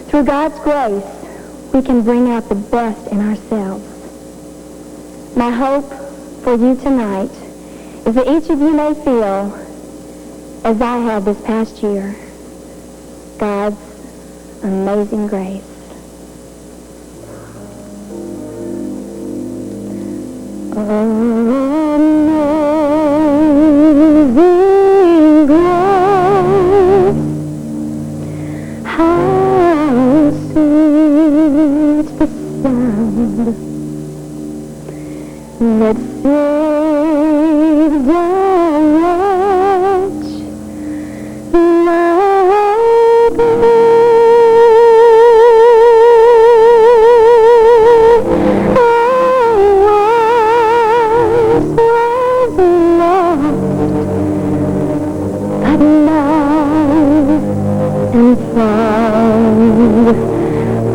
Through God's grace, we can bring out the best in ourselves. My hope for you tonight is that each of you may feel, as I have this past year, God's amazing grace. Amazing grace, how sweet the sound that saved a wretch like me.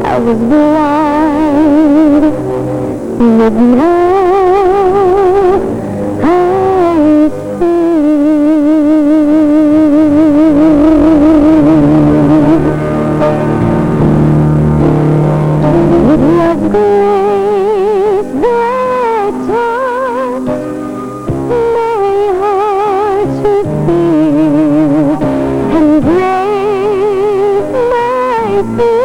I was blind, but now I see. It was grace that taught my heart to feel, and grace my fear.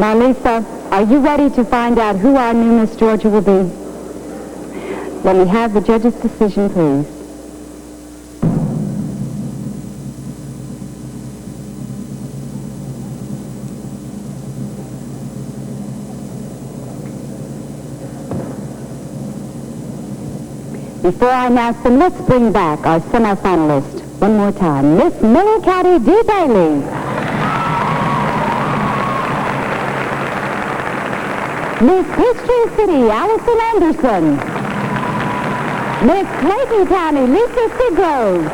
Now, Lisa, are you ready to find out who our new Miss Georgia will be? Let me have the judge's decision, please. Before I announce them, let's bring back our semifinalist one more time. Miss Miller County D. Bailey. Miss Peachtree City, Allison Anderson. Miss Clayton County, Lisa Seagrove.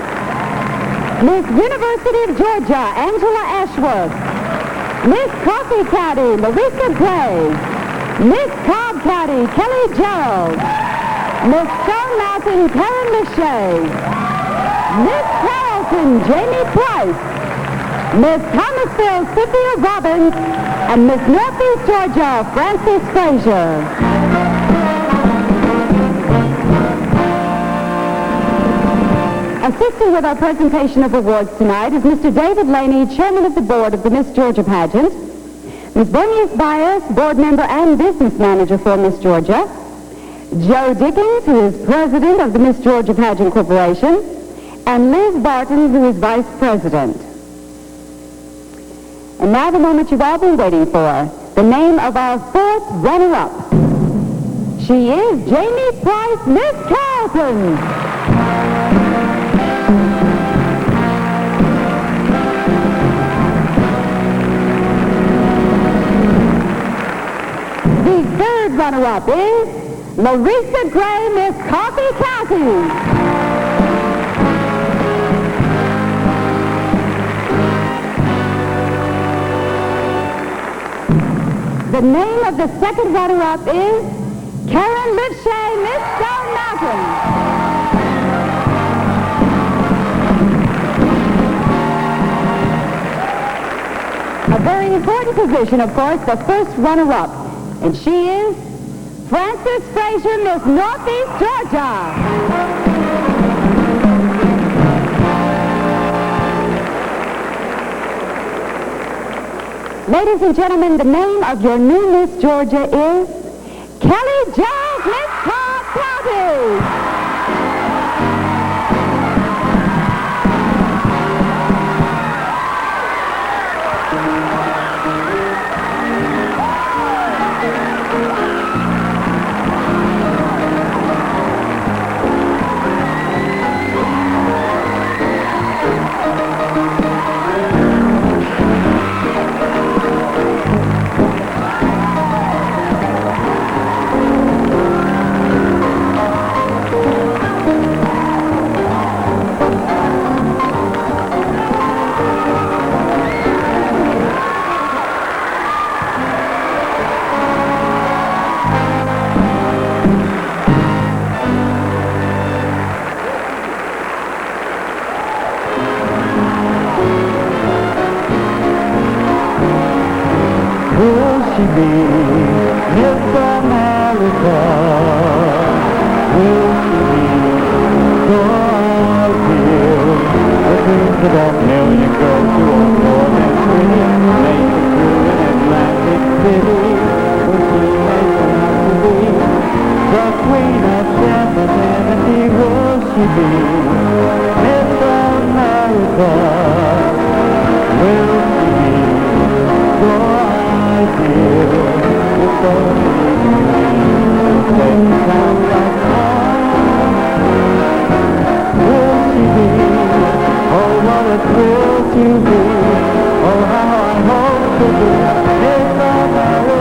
Miss University of Georgia, Angela Ashworth. Miss Coffee County, Larissa Gray. Miss Cobb County, Kelly Gerald. Miss Stone Mountain, Karen Lachey. Miss Carrollton, Jamie Price. Miss Thomasville, Cynthia Robbins. And Miss Northeast Georgia, Frances Frazier. Assisting with our presentation of awards tonight is Mr. David Laney, Chairman of the Board of the Miss Georgia Pageant. Ms. Bernice Byers, Board Member and Business Manager for Miss Georgia. Joe Dickens, who is President of the Miss Georgia Pageant Corporation. And Liz Barton, who is Vice President. And now the moment you've all been waiting for, the name of our fourth runner-up. She is Jamie Price, Miss Carrollton. The third runner-up is Larissa Gray, Miss Coffee County. The name of the second runner-up is Karen Lachey, Miss Stone Mountain. A very important position, of course, the first runner-up. And she is Frances Frazier, Miss Northeast Georgia. Ladies and gentlemen, the name of your new Miss Georgia is Kelly Jones, Miss Cobb County. Will she be Miss America? Will she be Garfield? The dreams of that million girls who are more than pretty, make it through an Atlantic City. Will she make them out to be the queen of femininity? Will she be Miss America? Will she be Oh, what a thrill to be. Oh, how I hope to be Miss America.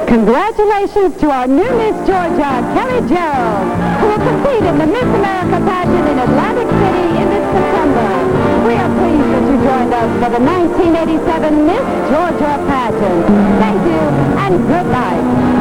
Congratulations to our new Miss Georgia, Kelly Gerald, who will compete in the Miss America pageant in Atlantic City in this September. We are pleased that you joined us for the 1987 Miss Georgia pageant. Thank you and good night.